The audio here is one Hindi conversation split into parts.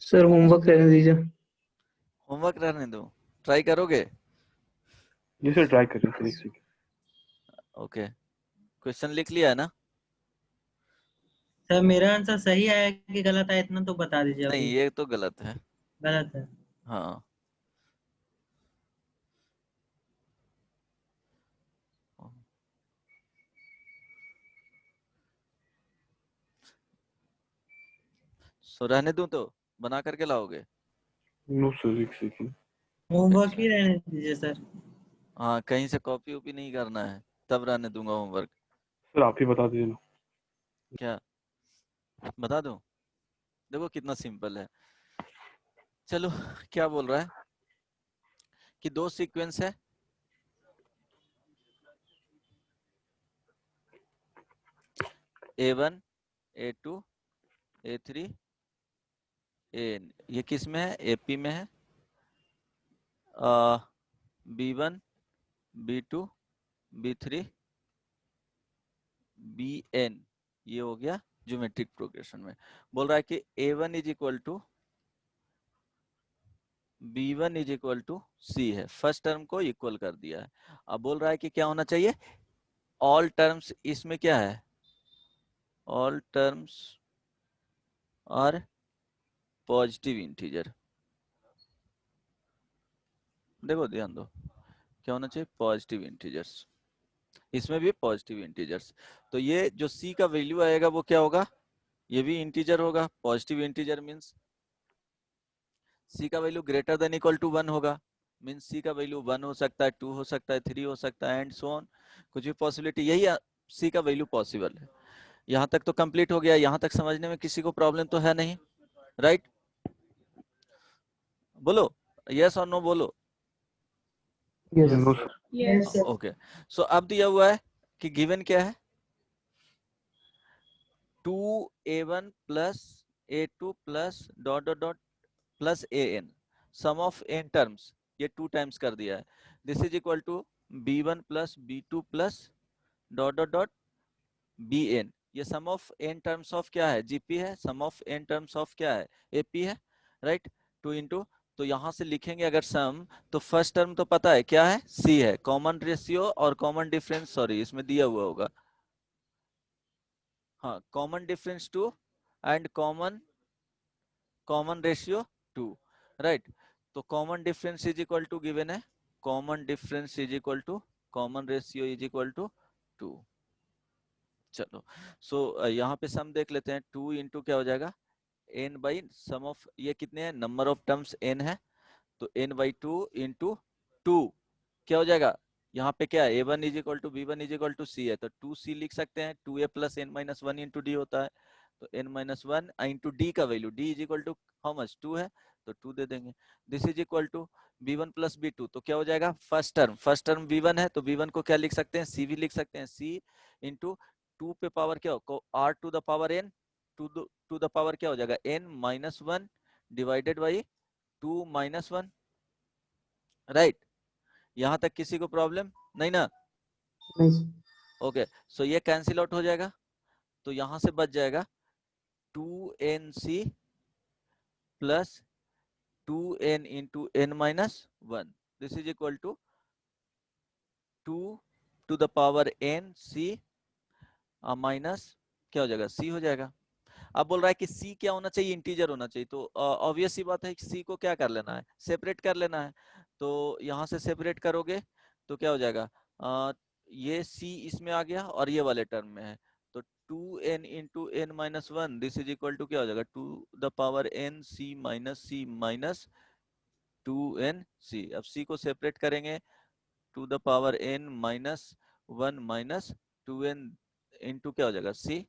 सर होमवर्क रहने दीजिए। होमवर्क रहने दो, ट्राई करोगे? जी सर ट्राई करिए सर, एक सेकंड। ओके, क्वेश्चन लिख लिया है ना? सर मेरा आंसर सही आया कि गलत आया इतना तो बता दीजिए नहीं, अभी। ये तो गलत है। गलत है। हाँ, सो रहने दूं तो बना करके लाओगे? नो सर, एक सेकंड। होमवर्क अच्छा, ही रहने दीजिए सर। हाँ, कहीं से कॉपी वॉपी नहीं करना है, तब रहने दूंगा होमवर्क। सर आप ही बता दीजिए ना। क्या बता दूं? देखो कितना सिंपल है। चलो, क्या बोल रहा है कि दो सीक्वेंस है, A1 A2 A3 AN। ये किस में है? AP में है। B1 B2 B3 BN, ये हो गया ज्योमेट्रिक प्रोग्रेशन में। बोल रहा है कि A1 is equal to B1 is equal to C है, फर्स्ट टर्म को इक्वल कर दिया है। अब बोल रहा है कि क्या होना चाहिए? ऑल टर्म्स इसमें क्या है? All terms are positive integer. देखो ध्यान दो, क्या होना चाहिए? पॉजिटिव इंटीजर्स, इसमें भी पॉजिटिव इंटीजर्स। तो ये जो C का वैल्यू आएगा वो क्या होगा? ये भी इंटीजर होगा। पॉजिटिव इंटीजर मीन्स C का value greater than equal to 1 होगा। मीन्स C का वैल्यू 1 हो सकता है, 2 हो सकता है, 3 हो सकता है, एंड सो ऑन। कुछ भी पॉसिबिलिटी, यही C का वैल्यू पॉसिबल है। यहाँ तक तो कंप्लीट हो गया। यहाँ तक समझने में किसी को प्रॉब्लम तो है नहीं, राइट? बोलो यस और नो बोलो। No sir. Yes sir. Okay, so अब दिया हुआ है कि गिवन क्या है? 2A1 plus A2 plus dot dot dot plus AN, sum of n terms, ये 2 टाइम्स कर दिया है। This is equal to B1 plus B2 plus dot dot dot BN। ये sum of n terms of क्या है? GP है। Sum of n terms of क्या है? AP है, राइट? 2 इंटू, तो यहां से लिखेंगे अगर सम, तो फर्स्ट टर्म तो पता है क्या है? C है। कॉमन रेशियो और कॉमन डिफरेंस, सॉरी इसमें दिया हुआ होगा, हाँ, common difference 2 and common common ratio 2, right? तो common difference is equal to given है, common difference is equal to common ratio is equal to 2। चलो, सो यहाँ पे सम देख लेते हैं। 2 इंटू क्या हो जाएगा? n बाई सम ऑफ, ये कितने हैं? नंबर ऑफ टर्म्स n है, तो n बाई 2 इंटू 2 क्या हो जाएगा? यहाँ पे क्या है? A1 is equal to B1 is equal to C है, तो 2C लिख सकते हैं। 2A plus n minus 1 into D होता है, तो n माइनस 1 इंटू D का value, D is equal to how much? 2 है, तो 2 दे देंगे। This is equal to B1 plus B2, तो क्या हो जाएगा? फर्स्ट टर्म B1 है, तो B1 को क्या लिख सकते हैं? C भी लिख सकते हैं। C इंटू 2 पे पावर क्या हो? R to the power n, to the power क्या हो जाएगा? n minus 1 divided by 2 minus 1, right? यहाँ तक किसी को प्रॉब्लम नहीं ना? नहीं। ओके, सो ये कैंसिल आउट हो जाएगा, तो यहां से बच जाएगा 2nc plus 2n into n minus 1। This is equal to 2 to the power n c minus क्या हो जाएगा? c हो जाएगा। अब बोल रहा है कि c क्या होना चाहिए? इंटीजर होना चाहिए। तो ऑब्वियस सी बात है कि c को क्या कर लेना है? सेपरेट कर लेना है। तो यहां से सेपरेट करोगे तो क्या हो जाएगा? ये c इसमें आ गया और ये वाले टर्म में है, तो 2n into n minus 1, this is equal to क्या हो जाएगा? 2 the power n c minus 2nc। अब c को सेपरेट करेंगे, 2 the power n minus 1 minus 2n into क्या हो जाएगा? c।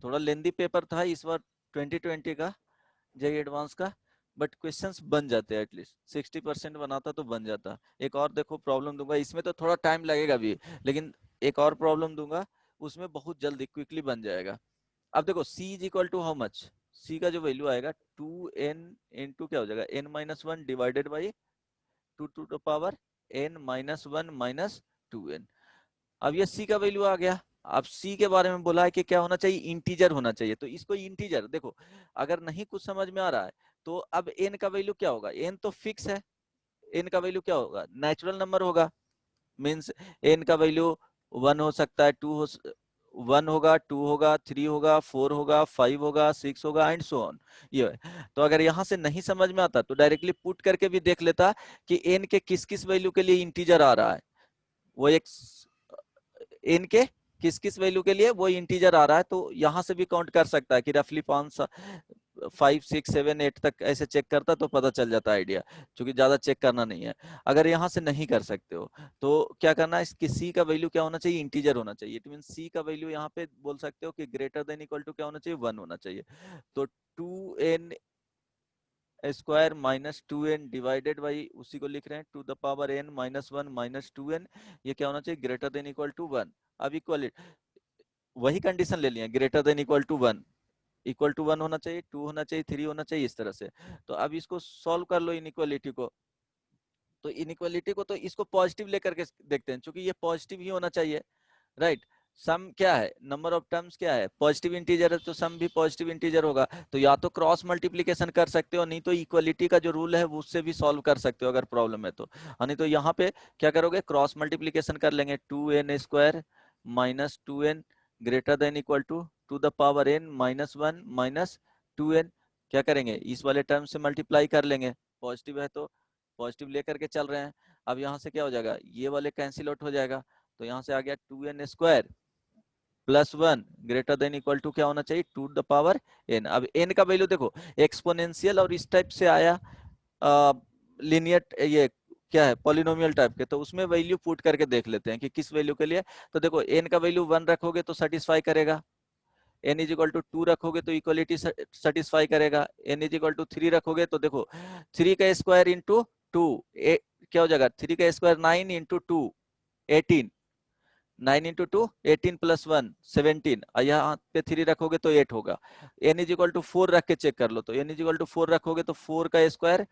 थोड़ा लेंदी पेपर था इस बार 2020 का जेई एडवांस का, बट क्वेश्चंस बन जाते हैं, एटलीस्ट 60% बनाता तो बन जाता। एक और देखो प्रॉब्लम दूंगा, इसमें तो थोड़ा टाइम लगेगा भी, लेकिन एक और प्रॉब्लम दूंगा, उसमें बहुत जल्दी क्विकली बन जाएगा। अब देखो c is equal to how much? c का जो वैल्यू आएगा 2n इंटू क्या हो जाएगा? n minus 1 divided by 2 to the power n minus 1 minus 2n। अब ये c का वैल्यू आ गया। अब c के बारे में बोला है कि क्या होना चाहिए? इंटीजर होना चाहिए। तो इसको इंटीजर देखो, अगर नहीं कुछ समझ में आ रहा है तो अब n का वैल्यू क्या होगा, n तो फिक्स है, n का वैल्यू क्या होगा, नेचुरल नंबर होगा, मीन्स n का वैल्यू 1 हो सकता है, 1 होगा, 2 होगा, 3 होगा, 4 होगा, 5 होगा, 6 होगा एंड सो ऑन। ये है। तो अगर यहाँ से नहीं समझ में आता तो डायरेक्टली पुट करके भी देख लेता कि n के किस किस वैल्यू के लिए इंटीजर आ रहा है, वो एक n के किस किस वैल्यू के लिए वो इंटीजर आ रहा है, तो यहाँ से भी काउंट कर सकता है कि रफली 5 6 7 8 तक ऐसे चेक करता तो पता चल जाता आइडिया, क्योंकि ज्यादा चेक करना नहीं है। अगर यहाँ से नहीं कर सकते हो तो क्या करना है, इसकी c का वैल्यू क्या होना चाहिए, इंटीजर होना चाहिए। इट मीन c का वैल्यू यहाँ पे बोल सकते हो कि ग्रेटर देन इक्वल टू क्या होना चाहिए, 1 होना चाहिए। तो 2n square minus 2n divided by, उसी को लिख रहे हैं, to the power n minus 1 minus 2n, ये क्या होना चाहिए, ग्रेटर देन इक्वल टू 1। अब इक्वल वही कंडीशन ले लिया, greater than equal to 1, equal to 1 होना चाहिए, 2 होना चाहिए, 3 होना चाहिए, इस तरह से। तो अब इसको सॉल्व कर लो इनइक्वालिटी को, तो इनइक्वालिटी को तो इसको पॉजिटिव लेकर के देखते हैं, क्योंकि ये पॉजिटिव ही होना चाहिए, राइट। सम क्या है, नंबर ऑफ टर्म्स क्या है, पॉजिटिव इंटीजर है, तो सम भी पॉजिटिव इंटीजर होगा। तो या तो क्रॉस मल्टीप्लिकेशन कर सकते हो, नहीं तो इक्वालिटी का जो रूल है वो उससे भी सॉल्व कर सकते हो अगर प्रॉब्लम है तो। नहीं तो यहाँ पे क्या करोगे, क्रॉस मल्टीप्लिकेशन कर लेंगे, 2n square minus 2n greater than equal to the power n minus 1 minus 2n, क्या करेंगे, इस वाले टर्म से मल्टीप्लाई कर लेंगे, पॉजिटिव है तो पॉजिटिव लेकर के चल रहे हैं। अब यहाँ से क्या हो जाएगा, ये वाले कैंसिल आउट हो जाएगा, तो यहाँ से आ गया 2n square plus 1 greater than equal to क्या होना चाहिए, टू द पावर n। अब n का वैल्यू देखो एक्सपोनेंशियल और इस टाइप से आया लीनियर, ये क्या है पॉलिनोमियल टाइप के, तो उसमें वैल्यू पुट करके देख लेते हैं कि किस वैल्यू के लिए। तो देखो n का वैल्यू 1 रखोगे तो सेटिस्फाई करेगा, n इज इक्वल टू 2 रखोगे तो इक्वलिटी सेटिस्फाई करेगा, n इज इक्वल टू 3 रखोगे तो देखो 3 का स्क्वायर इंटू 2 क्या हो जाएगा, 3 का स्क्वायर 9 इंटू 2 18, 9 इंटू 2 18 प्लस 1 17, यहाँ पे 3 रखोगे तो 8 होगा। n इज इक्वल टू 4 रख के चेक कर लो, तो n इज इक्वल टू 4 रखोगे तो 4 का square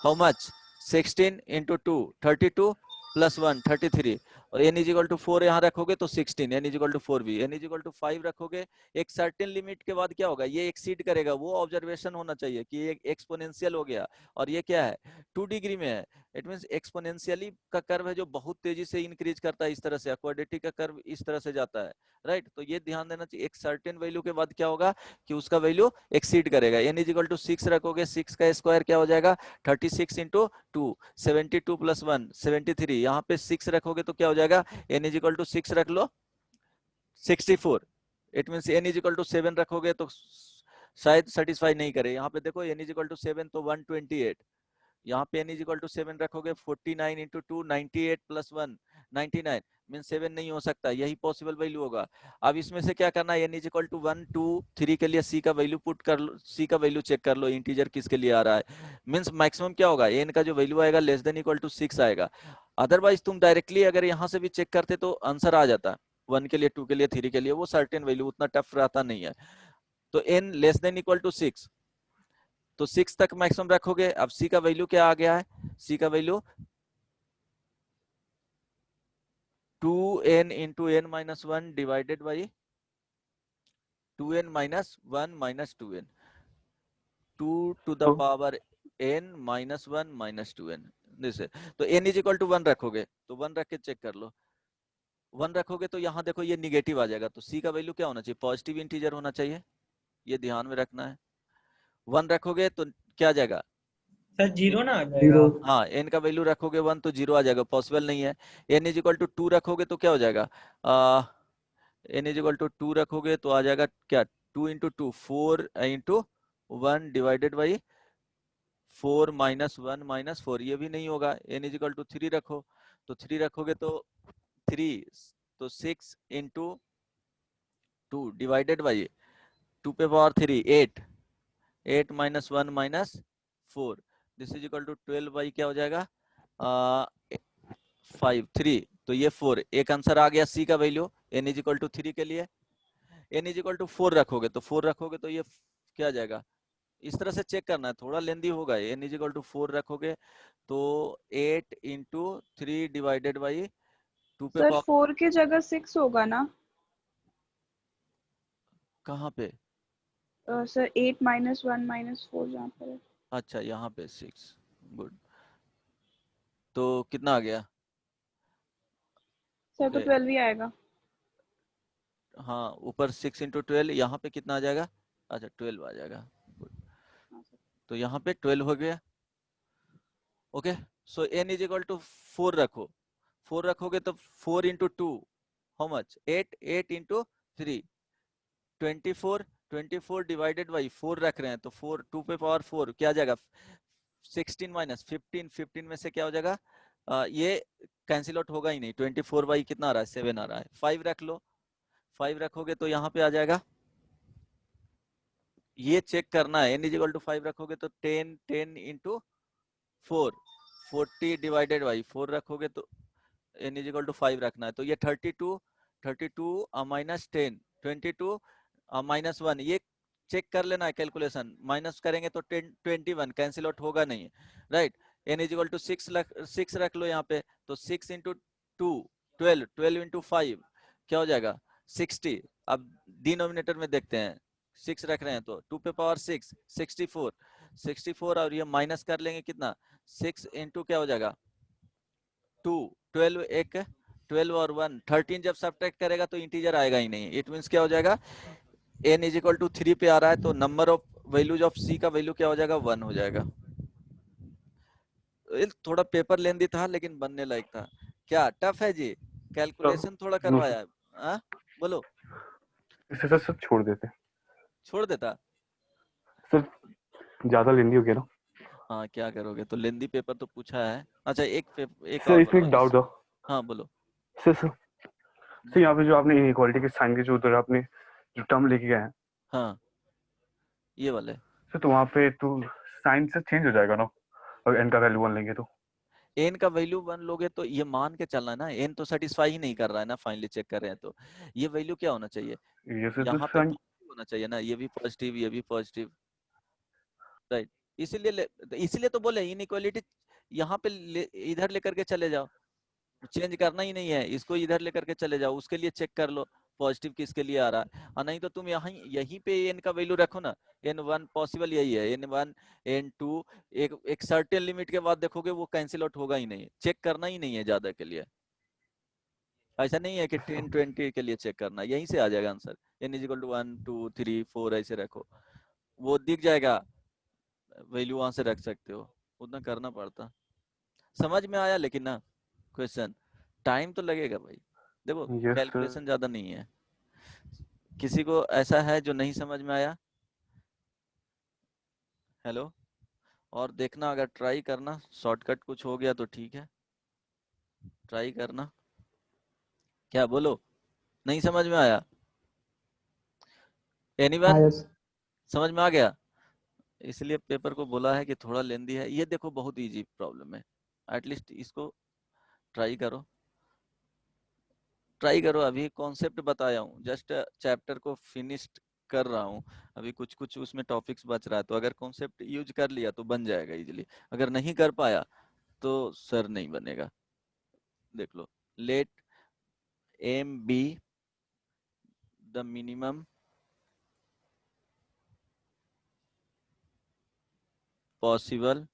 how much, 16 into 2 32 plus 1 33, और n इज इक्वल टू 4 यहाँ रखोगे तो 16, n इज इक्वल टू 4 भी, n इज इक्वल टू 5 रखोगे, एक सर्टेन लिमिट के बाद क्या होगा, ये एक्सीड करेगा, वो ऑब्जर्वेशन होना चाहिए कि ये एक्सपोनेंशियल हो गया, और ये क्या है 2 डिग्री में है। इट मींस एक्सपोनेंशियली का कर्व है जो बहुत तेजी से इंक्रीज करता है, इस तरह से क्वाड्रेटिक का कर्व इस तरह से जाता है, राइट। तो ये ध्यान देना चाहिए, एक सर्टेन वैल्यू के बाद क्या होगा कि उसका वैल्यू एक्सीड करेगा। n इज इक्वल टू 6 रखोगे, 6 का स्क्वायर क्या हो जाएगा 36 इंटू 2 72 प्लस 1 73, यहाँ पे 6 रखोगे तो क्या हो जाएगा, n इज इक्वल टू 6 रख लो 64। It means n is equal to 7 रखोगे तो शायद सेटिस्फाई नहीं करे, यहाँ पे देखो n इज इक्वल टू 7 तो 128, यहाँ पे n इज इक्वल टू 7 रखोगे 49 इंटू 2 98 प्लस 1 99, मीन 7 नहीं हो सकता, यही पॉसिबल वैल्यू होगा। अब इसमें से क्या करना है, n इज इक्वल टू 1 2 3 के लिए c का वैल्यू पुट कर लो, c का वैल्यू चेक कर लो इंटीजर किसके लिए आ रहा है, मींस मैक्सिमम क्या होगा, n का जो वैल्यू आएगा लेस देन इक्वल टू 6 आएगा। अदरवाइज तुम डायरेक्टली अगर यहाँ से भी चेक करते तो आंसर आ जाता, 1 के लिए 2 के लिए 3 के लिए, वो सर्टेन वैल्यू उतना टफ रहता नहीं है। तो n less than equal to 6, तो 6 तक मैक्सिमम रखोगे। अब c का वैल्यू क्या आ गया है, c का value 2n into n minus 1 divided by 2n minus 1 minus 2n, 2 to the power n minus 1 minus 2n, this है। तो n इज इक्वल टू 1 रखोगे तो 1 रख के चेक कर लो, 1 रखोगे तो यहाँ देखो ये निगेटिव आ जाएगा, तो c का वैल्यू क्या होना चाहिए, पॉजिटिव इंटीजर होना चाहिए, ये ध्यान में रखना है। 1 रखोगे तो क्या आ जाएगा, सर जीरो ना आ जाएगा। हाँ n का वैल्यू रखोगे 1 तो 0 आ जाएगा, पॉसिबल नहीं है। n इज इक्वल टू 2 रखोगे तो क्या हो जाएगा, n इज इक्वल टू 2 रखोगे तो आ जाएगा क्या, 2 into 2 4 into 1 divided by 4 minus 1 minus 4, ये भी नहीं होगा। n इज इक्वल टू 3 रखो, तो 3 रखोगे तो 3 तो 6 इंटू 2 डिवाइडेड बाई 2 पे power 3 8, 8 minus 1 minus 4, this is equal to 12 by क्या हो जाएगा 5 3, तो ये 4, एक आंसर आ गया c का value n is equal to 3 के लिए। n इज इक्वल टू 4 रखोगे तो 4 रखोगे तो ये क्या आ जाएगा, इस तरह से चेक करना है, थोड़ा लेंदी होगा। n इज इक्वल टू 4 रखोगे तो 8 इंटू 3 डिवाइडेड बाई 2 पे सर पावर, 4 की जगह 6 होगा ना? कहाँ पे सर 8 माइनस 1 माइनस 4 जहाँ पर है। अच्छा यहाँ पे 6, गुड। तो कितना आ गया? सर तो ए, 12 ही आएगा। हाँ ऊपर 6 इंटू 12, यहाँ पे कितना आ जाएगा? अच्छा 12 आ जाएगा, गुड। हाँ सर। तो यहाँ पे 12 हो गया। Okay, so n is equal to 4 रखो। 4 रखोगे तो 4 into 2 how much? 8, 8 into 3 24, 24 divided by 4 रख रहे हैं तो 4, 2 पे पावर 4 क्या आ जाएगा? 16 माइनस 15, 15 में से क्या हो जाएगा? ये कैंसिल आउट होगा ही नहीं। 24 बाई कितना आ रहा है? 7 आ रहा है। 5 रख लो, 5 रखोगे तो यहाँ पे आ जाएगा। ये चेक करना है, n इज इक्वल टू 5 रखोगे तो 10, 10 इंटू 4, 40 डिवाइडेड बाई 4 रखोगे तो n इज इक्वल टू 5 रखना है। तो ये 32, 32 माइनस 10, 22 माइनस 1, ये चेक कर लेना है कैलकुलेशन। माइनस करेंगे तो 10, 21 कैंसिल आउट होगा नहीं, right. n is equal to 6 रख लो यहाँ पे, तो 6 इंटू 2 12, 12 इंटू 5 क्या हो जाएगा? 60। अब डिनोमिनेटर में देखते हैं, 6 रख रहे हैं तो 2 पे पावर 6, 64, 64 और ये माइनस कर लेंगे कितना? 6 इंटू क्या हो जाएगा? 2, 12 एक 12 और 1 13, जब सब्ट्रैक्ट करेगा तो इंटीजर आएगा ही नहीं। इट मींस क्या हो जाएगा? n इज इक्वल टू 3 पे आ रहा है तो number of values of c का वैल्यू क्या हो जाएगा? 1 हो जाएगा। ये थोड़ा पेपर लेंदी था लेकिन बनने लायक था। क्या टफ है जी? कैलकुलेशन थोड़ा नो सर, करवाया है। हाँ बोलो। इसे सर सब छोड़ देते हैं। छोड़ देता? सर ज्यादा लेंदी हो गया ना। हाँ क्या करोगे, तो लेंदी पेपर तो पूछा है। अच्छा एक सर और इसमें बनवा एक लो। डाउट था। हाँ बोलो। सर यहाँ पे जो आपने इनइक्वालिटी के साइन के जो उधर आपने जो टर्म लेके गए हैं, हाँ ये वाले। सर तो वहाँ पे तो साइन से चेंज हो जाएगा ना, अगर n का वैल्यू 1 लेंगे तो। एन का वैल्यू 1 लोगे तो ये मान के चलना है ना, एन तो सेटिस्फाई ही नहीं कर रहा है ना, फाइनली चेक कर रहे हैं तो ये वैल्यू क्या होना चाहिए? ये सर तो यहाँ पे साइन। पॉजिटिव होना चाहिए ना, ये भी पॉजिटिव, ये भी पॉजिटिव, राइट। इसीलिए तो बोले इनइक्वालिटी यहाँ पे इधर लेकर के चले जाओ, चेंज करना ही नहीं है इसको, इधर लेकर के चले जाओ, उसके लिए चेक कर लो पॉजिटिव किसके लिए आ रहा है। और नहीं तो तुम यहाँ यहीं पे एन का वैल्यू रखो ना। n1 पॉसिबल यही है, n1 n2, एक सर्टेन लिमिट के बाद देखोगे वो कैंसिल आउट होगा ही नहीं, चेक करना ही नहीं है ज्यादा के लिए। ऐसा नहीं है कि 10, 20 के लिए चेक करना, यहीं से आ जाएगा answer. n is equal to 1, 2, 3, 4 ऐसे रखो, वो दिख जाएगा, वैल्यू वहां से रख सकते हो। उतना करना पड़ता। समझ में आया लेकिन ना क्वेश्चन? टाइम तो लगेगा भाई, देखो यस सर। कैलकुलेशन ज्यादा नहीं है। किसी को ऐसा है जो नहीं समझ में आया? हेलो? और देखना, अगर ट्राई करना, शॉर्टकट कुछ हो गया तो ठीक है, ट्राई करना। क्या बोलो? नहीं समझ में आया? हाँ एनीवन? यस। समझ में आ गया? इसलिए पेपर को बोला है कि थोड़ा लेंदी है। ये देखो बहुत इजी प्रॉब्लम है, एटलीस्ट इसको ट्राई करो, ट्राई करो। अभी कॉन्सेप्ट बताया हूँ, जस्ट चैप्टर को फिनिश्ड कर रहा हूँ। अभी कुछ कुछ उसमें टॉपिक्स बच रहा है, तो अगर कॉन्सेप्ट यूज कर लिया तो बन जाएगा इजीली। अगर नहीं कर पाया तो सर नहीं बनेगा। देख लो, let m be the minimum possible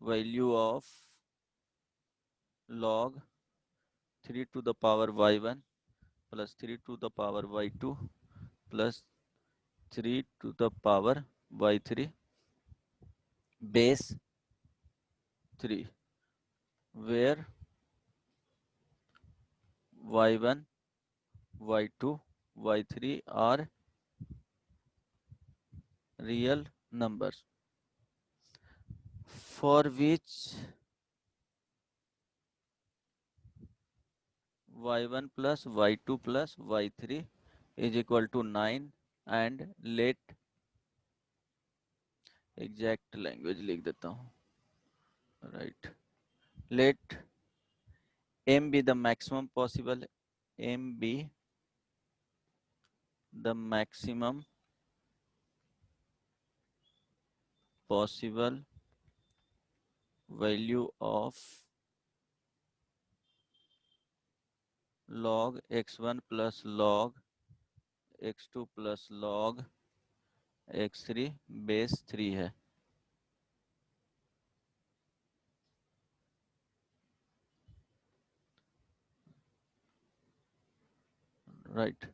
value of log 3 to the power y1 plus 3 to the power y2 plus 3 to the power y3 base 3, where y1, y2, y3 are real numbers for which y1 plus y2 plus y3 is equal to 9 and let exact language लिख देता हूँ, right. Let m be the maximum possible, m be the maximum possible value of log x1 plus log x2 plus log x3 base 3 है। राइट,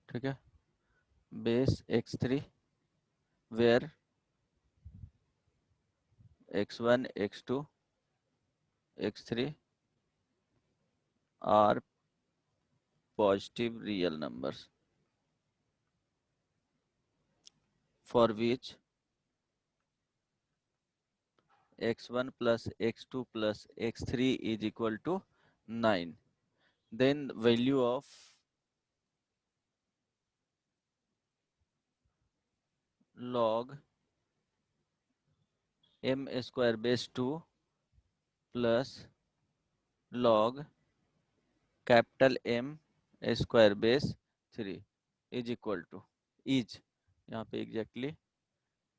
ठीक है। Base x3 where x1 x2 x3 are positive real numbers for which x1 plus x2 plus x3 is equal to 9. Then value of log m square base 2 plus log capital M square base 3 is equal to is, यहाँ पे एग्जैक्टली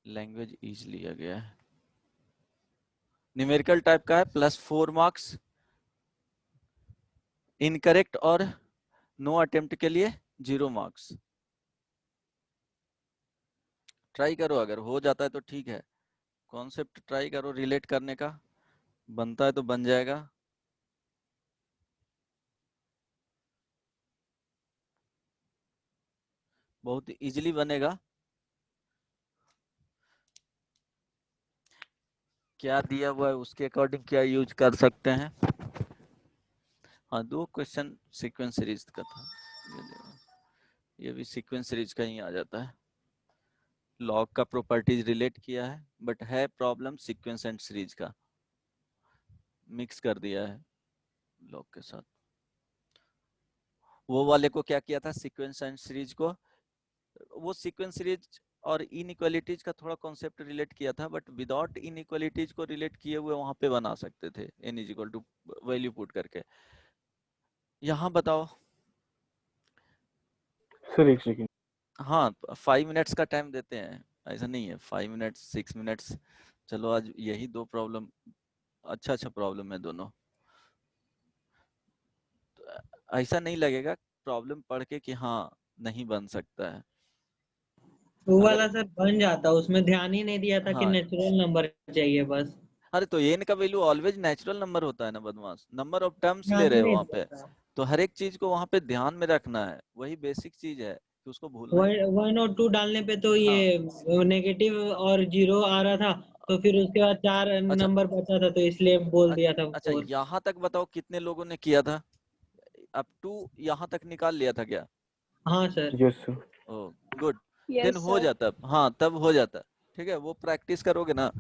लैंग्वेज इज लिया गया है। न्यूमेरिकल टाइप का है, +4 मार्क्स। इनकरेक्ट और नो अटेम्प्ट के लिए 0 मार्क्स। ट्राई करो, अगर हो जाता है तो ठीक है। कॉन्सेप्ट ट्राई करो रिलेट करने का, बनता है तो बन जाएगा। बहुत इजीली बनेगा। क्या दिया हुआ है उसके अकॉर्डिंग क्या यूज कर सकते हैं। हाँ, 2 क्वेश्चन सीक्वेंस सीरीज का था, ये भी सीक्वेंस सीरीज का ही आ जाता है। लॉग का प्रॉपर्टीज रिलेट किया है, बट है प्रॉब्लम सीक्वेंस एंड सीरीज का, मिक्स कर दिया है लॉग के साथ। वो वाले को क्या किया था, सीक्वेंस एंड सीरीज को, वो सीक्वेंस सीरीज और इनइक्वालिटीज का थोड़ा कॉन्सेप्ट रिलेट किया था, बट विदाउट इनइक्वालिटीज को रिलेट किए हुए वहां पे बना सकते थे, n is equal to value put करके। यहाँ बताओ। सर एक सेकेंड। हाँ, 5 मिनट्स का टाइम देते हैं, ऐसा नहीं है 5 मिनट्स 6 मिनट्स। चलो आज यही 2 प्रॉब्लम, अच्छा प्रॉब्लम है दोनों। ऐसा नहीं लगेगा प्रॉब्लम पढ़ के कि हाँ नहीं बन सकता है। वो अगर वाला सर बन जाता, उसमें ध्यान ही नहीं दिया था कि हाँ, नेचुरल नंबर चाहिए बस। अरे तो n का वैल्यू ऑलवेज नेचुरल नंबर होता है ना बदमाश, नंबर ऑफ टर्म्स ले ध्यान रहे ही हो नहीं वहां पे, दिया था। तो हर एक चीज को वहां पे ध्यान में रखना है, वही बेसिक चीज है कि उसको भूलना नहीं। 1 और 2 डालने पे तो हाँ, ये नेगेटिव और 0 आ रहा था, तो फिर उसके बाद 4 अच्छा नंबर बचा था, तो इसलिए बोल दिया था अच्छा 4। यहाँ तक बताओ कितने लोगों ने किया था, अप टू यहाँ तक निकाल लिया था क्या। हाँ sir. Yes sir. Oh good, then yes हो सर। जाता, हाँ तब हो जाता। ठीक है, वो प्रैक्टिस करोगे ना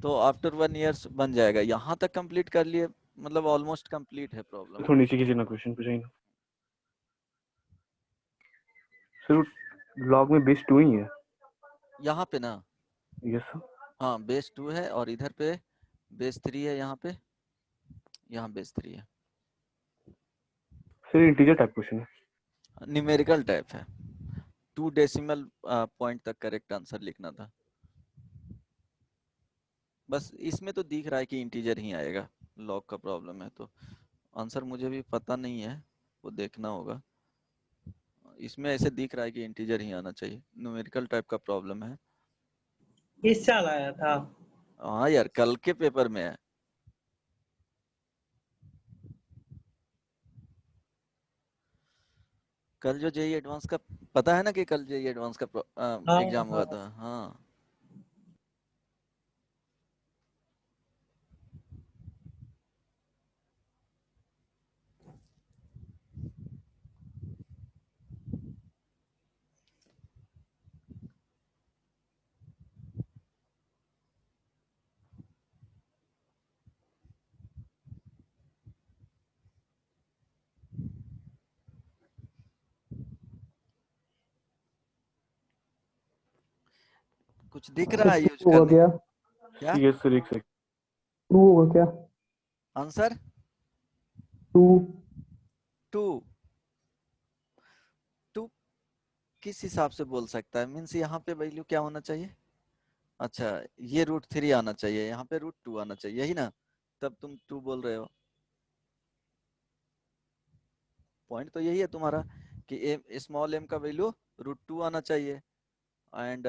तो आफ्टर 1 ईयर्स बन जाएगा। यहाँ तक कंप्लीट कर लिए, मतलब ऑलमोस्ट कंप्लीट है प्रॉब्लम। थोड़ा नीचे कीजिए ना, क्वेश्चन पे जाइए ना सर। लॉग में बेस 2 ही है। यहाँ पे ना, यस सर। हाँ बेस 2 है और इधर पे बेस 3 है, यहाँ पे यहाँ बेस 3 है। सर इंटीजर टाइप क्वेश्चन है। न्यूमेरिकल टाइप है, 2 डेसिमल पॉइंट तक करेक्ट आंसर लिखना था। बस इसमें तो दिख रहा है कि इंटीजर ही आएगा, लॉग का प्रॉब्लम है तो आंसर मुझे भी पता नहीं है, वो देखना होगा। इसमें ऐसे दिख रहा है कि इंटीजर ही आना चाहिए, न्यूमेरिकल टाइप का प्रॉब्लम है। इस साल आया था। हाँ यार, कल के पेपर में है। कल जो जेई एडवांस का, पता है ना कि कल जेई एडवांस का हाँ एग्जाम हुआ हाँ। था। हाँ, कुछ दिख रहा है यूज होगा करने क्या? क्या यस सर एक सेकेंड। टू होगा क्या? आंसर। टू। टू टू किस हिसाब से बोल सकता है, मीन्स यहाँ पे वैल्यू क्या होना चाहिए। अच्छा, ये √3 आना चाहिए, यहाँ पे √2 आना चाहिए, यही ना, तब तुम 2 बोल रहे हो। पॉइंट तो यही है तुम्हारा कि स्मॉल m का वैल्यू √2 आना चाहिए एंड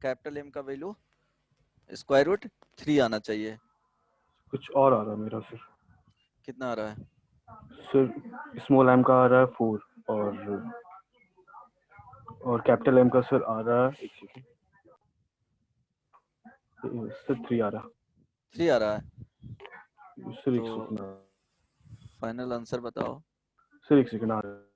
कैपिटल M का वैल्यू √3 आना चाहिए। कुछ और आ रहा है मेरा सर। कितना आ रहा है? सर स्मॉल एम का आ रहा है 4 और कैपिटल एम का सर आ रहा है, एक सेकेंड सर 3 आ रहा 3 आ रहा है। है सर, एक तो सेकेंड फाइनल आंसर बताओ। सर, एक सेकेंड आ रहा है।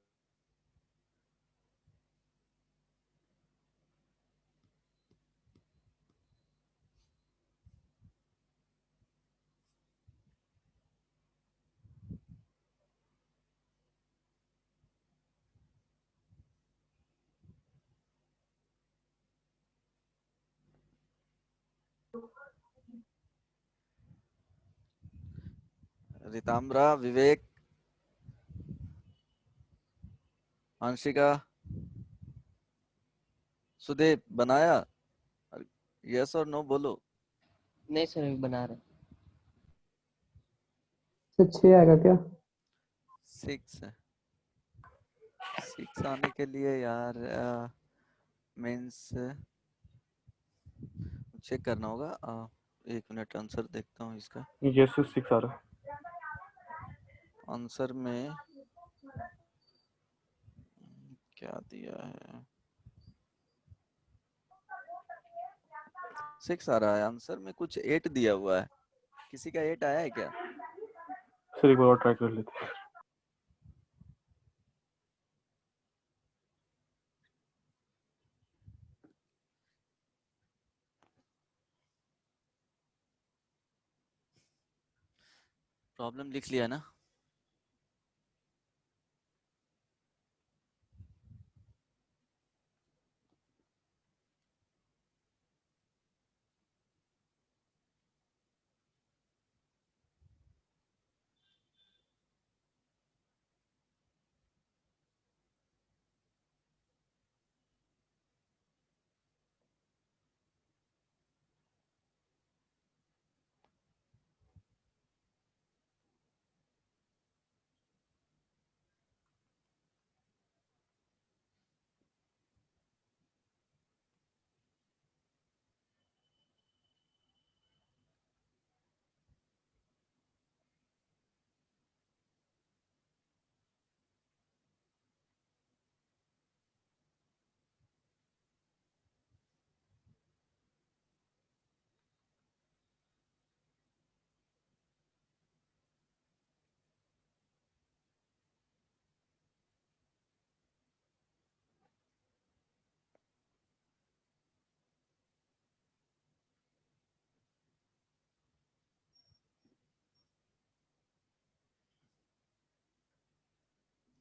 रिताम्बरा, विवेक, अंशिका, सुदेव बनाया? यस और नो बोलो। नहीं सर अभी बना रहे। सर 6 आएगा क्या? 6 आने के लिए यार मीन्स चेक करना होगा। 1 मिनट आंसर देखता हूँ इसका। यस सर 6 आ रहा है। आंसर में क्या दिया है? 6 आ रहा है। आंसर में कुछ 8 दिया हुआ है। किसी का 8 आया है क्या? सर एक बार और ट्राई कर लेते हैं। प्रॉब्लम लिख लिया ना?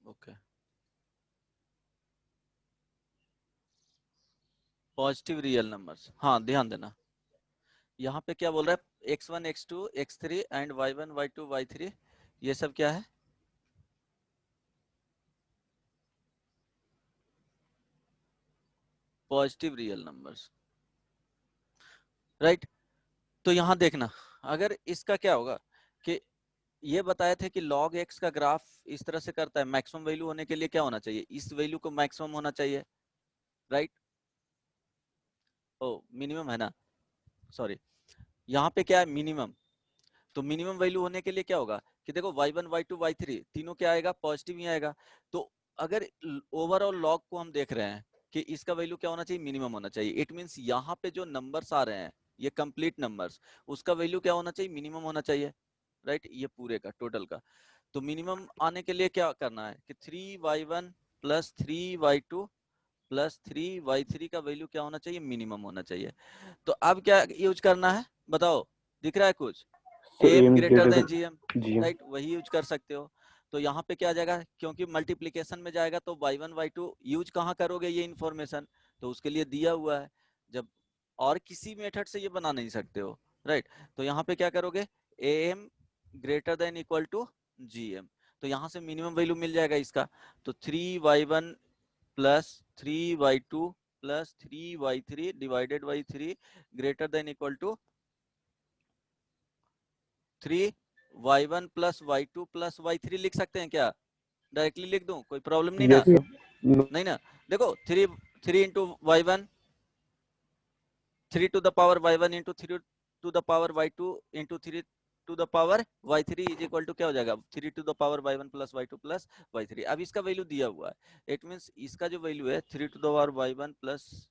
ओके। पॉजिटिव रियल नंबर्स, हाँ ध्यान देना। यहाँ पे क्या बोल रहा है? x1 x2 x3 and y1 y2 y3, ये सब क्या है? Positive real numbers, right. तो यहाँ देखना, अगर इसका क्या होगा कि ये बताए थे कि log x का ग्राफ इस तरह से करता है। मैक्सिमम वैल्यू होने के लिए क्या होना चाहिए? इस वैल्यू को मैक्सिमम होना चाहिए, राइट? ओ मिनिमम है ना, सॉरी। यहाँ पे क्या है? मिनिमम। तो मिनिमम वैल्यू होने के लिए क्या होगा कि देखो y1 y2 y3 तीनों क्या आएगा? पॉजिटिव ही आएगा। तो अगर ओवरऑल लॉग को हम देख रहे हैं कि इसका वैल्यू क्या होना चाहिए? मिनिमम होना चाहिए। इट मींस यहाँ पे जो नंबर्स आ रहे हैं, ये कंप्लीट नंबर्स, उसका वैल्यू क्या होना चाहिए? मिनिमम होना चाहिए, राइट? ये पूरे का, टोटल का। तो मिनिमम आने के लिए क्या करना है कि 3y1 plus 3y2 plus 3y3 का वैल्यू क्या होना चाहिए? मिनिमम होना चाहिए। तो अब क्या यूज करना है बताओ? दिख रहा है कुछ? Sir M M greater greater than than GM, GM. Right? वही यूज कर सकते हो। तो यहाँ पे क्या आ जाएगा? क्योंकि मल्टीप्लीकेशन में जाएगा तो y1 y2 यूज कहाँ करोगे ये इंफॉर्मेशन? तो उसके लिए दिया हुआ है। जब और किसी मेथड से ये बना नहीं सकते हो, राइट? तो यहाँ पे क्या करोगे? M greater than equal to GM. तो यहाँ से मिनिमम वैल्यू मिल जाएगा इसका। तो 3y1 plus 3y2 plus 3y3 divided by 3 greater than equal to 3y1 plus y2 plus y3 लिख सकते हैं क्या? डायरेक्टली लिख दूं, कोई प्रॉब्लम नहीं ना? यस सर, नहीं ना? देखो 3 into y1, 3 to the power y1 into 3 to the power y2 into 3 to the power y3 is equal to क्या हो जाएगा, 3 to the power y1 plus y2 plus y3। अब इसका वैल्यू दिया हुआ है, इट मींस इसका जो वैल्यू है 3 to the power y1 plus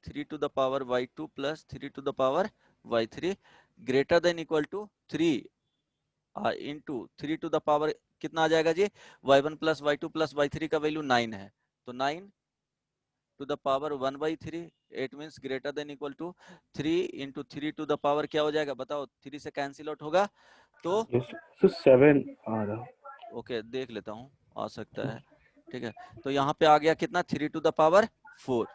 3 to the power y2 plus 3 to the power y3 greater than equal to 3 into 3 to the power कितना आ जाएगा जी, y1 plus y2 plus y3 का वैल्यू 9 है, तो 9 to the power 1/3, it means greater than equal to 3 into 3 to the power क्या हो जाएगा बताओ, 3 से कैंसिल आउट होगा तो यस सर 7 आ रहा। ओके देख लेता हूँ, आ सकता है, ठीक है। तो यहाँ पे आ गया कितना, 3 to the power 4।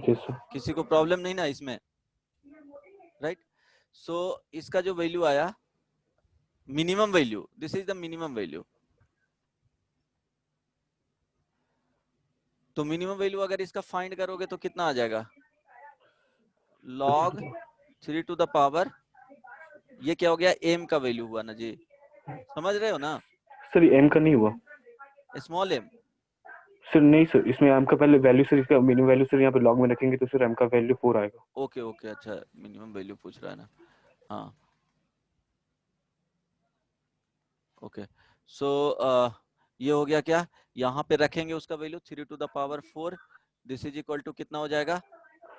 Yes sir, किसी को प्रॉब्लम नहीं ना इसमें, राइट? सो इसका जो वैल्यू आया minimum value, this is the minimum value. तो मिनिमम वैल्यू अगर इसका फाइंड करोगे तो कितना आ जाएगा, log 3 टू द पावर, ये क्या हो गया, m का वैल्यू हुआ ना जी, समझ रहे हो ना, सर ये m का नहीं हुआ स्मॉल m। सर, नहीं सर, इसमें m का पहले वैल्यू सर, इसका मिनिमम वैल्यू सर यहाँ पे लॉग में रखेंगे तो सर m का वैल्यू 4 आएगा। ओके ओके, अच्छा मिनिमम वैल्यू पूछ रहा है ना, हाँ ओके। सो ये हो गया क्या, यहाँ पे रखेंगे उसका value 3 to the power 4, this is equal to कितना हो जाएगा,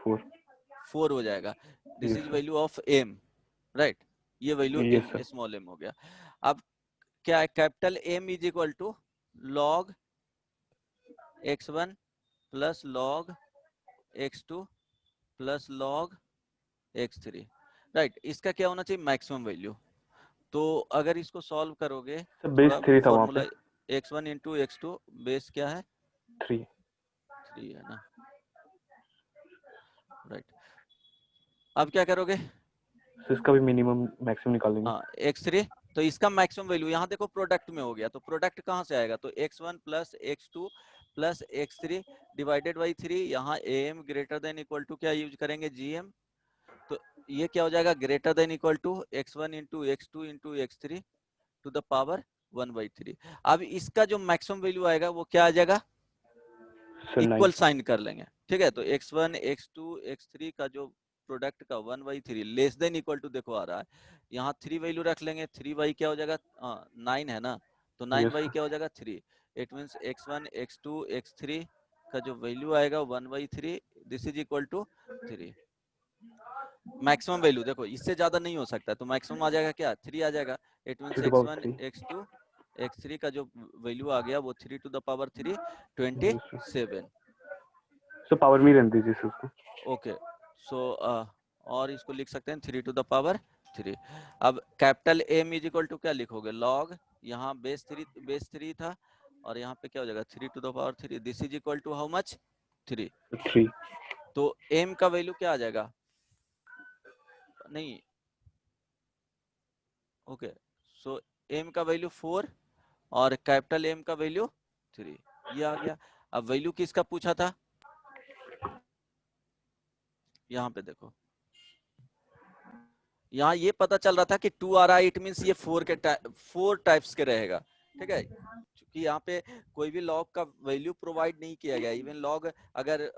4 हो जाएगा, this Yes, is sir. Value of m, right? ये value Yes, m sir. Small m हो गया। अब क्या है, capital M is equal to log x1 plus log x2 plus log x3, right? इसका क्या होना चाहिए, मैक्सिमम वैल्यू। तो अगर इसको सॉल्व करोगे सर बेस थोड़ा 3 था वहाँ फॉर्मूला, पे, x1 इंटू x2 बेस क्या है, 3। 3 है ना, राइट? अब क्या करोगे, सर इसका भी मिनिमम मैक्सिमम निकालेंगे। हाँ x3, तो इसका मैक्सिमम वैल्यू यहाँ देखो प्रोडक्ट में हो गया, तो प्रोडक्ट कहाँ से आएगा, तो x1 plus x2 plus x3 divided by 3, यहाँ am greater than equal to क्या यूज करेंगे, gm, तो ये क्या हो जाएगा, greater than equal to x1 into x2 into x3 to the power 1/3। अब इसका जो मैक्सिमम वैल्यू आएगा वो क्या आ जाएगा, सर इक्वल 9। साइन कर लेंगे, ठीक है? तो x1 x2 x3 का जो प्रोडक्ट का 1/3 लेस देन इक्वल टू देखो आ रहा है, यहाँ 3 वैल्यू रख लेंगे, 3 क्या हो जाएगा, 9 है ना, तो 9 Yes, sir. क्या हो जाएगा, 3। It means x1 x2 x3 का जो वैल्यू आएगा 1/3, this is equal to 3। Maximum value देखो इससे ज्यादा नहीं हो सकता, तो मैक्सिमम आ जाएगा क्या, 3 आ जाएगा। It means 3 to power x1 3। x2 x3 का जो वैल्यू आ गया वो 3 to the power 3 Yes, sir. 27। Sir power में ही रहने दीजिए सर उसको। ओके, सो और इसको लिख सकते हैं 3 टू द पावर 3। अब capital M is equal to क्या लिखोगे, लॉग, यहाँ बेस 3 था और यहाँ पे क्या हो जाएगा 3 to the power 3, this is equal to how much, 3। 3। तो M का वैल्यू क्या आ जाएगा, नहीं ओके, सो M का वैल्यू 4 और कैपिटल M का वैल्यू 3, ये आ गया। अब वैल्यू किसका पूछा था, यहाँ पे देखो, यहाँ ये पता चल रहा था कि 2 आ रहा है, इट मींस ये 4 टाइप्स के रहेगा, ठीक है? क्योंकि यहाँ पे कोई भी लॉग का वैल्यू प्रोवाइड नहीं किया गया, इवन लॉग अगर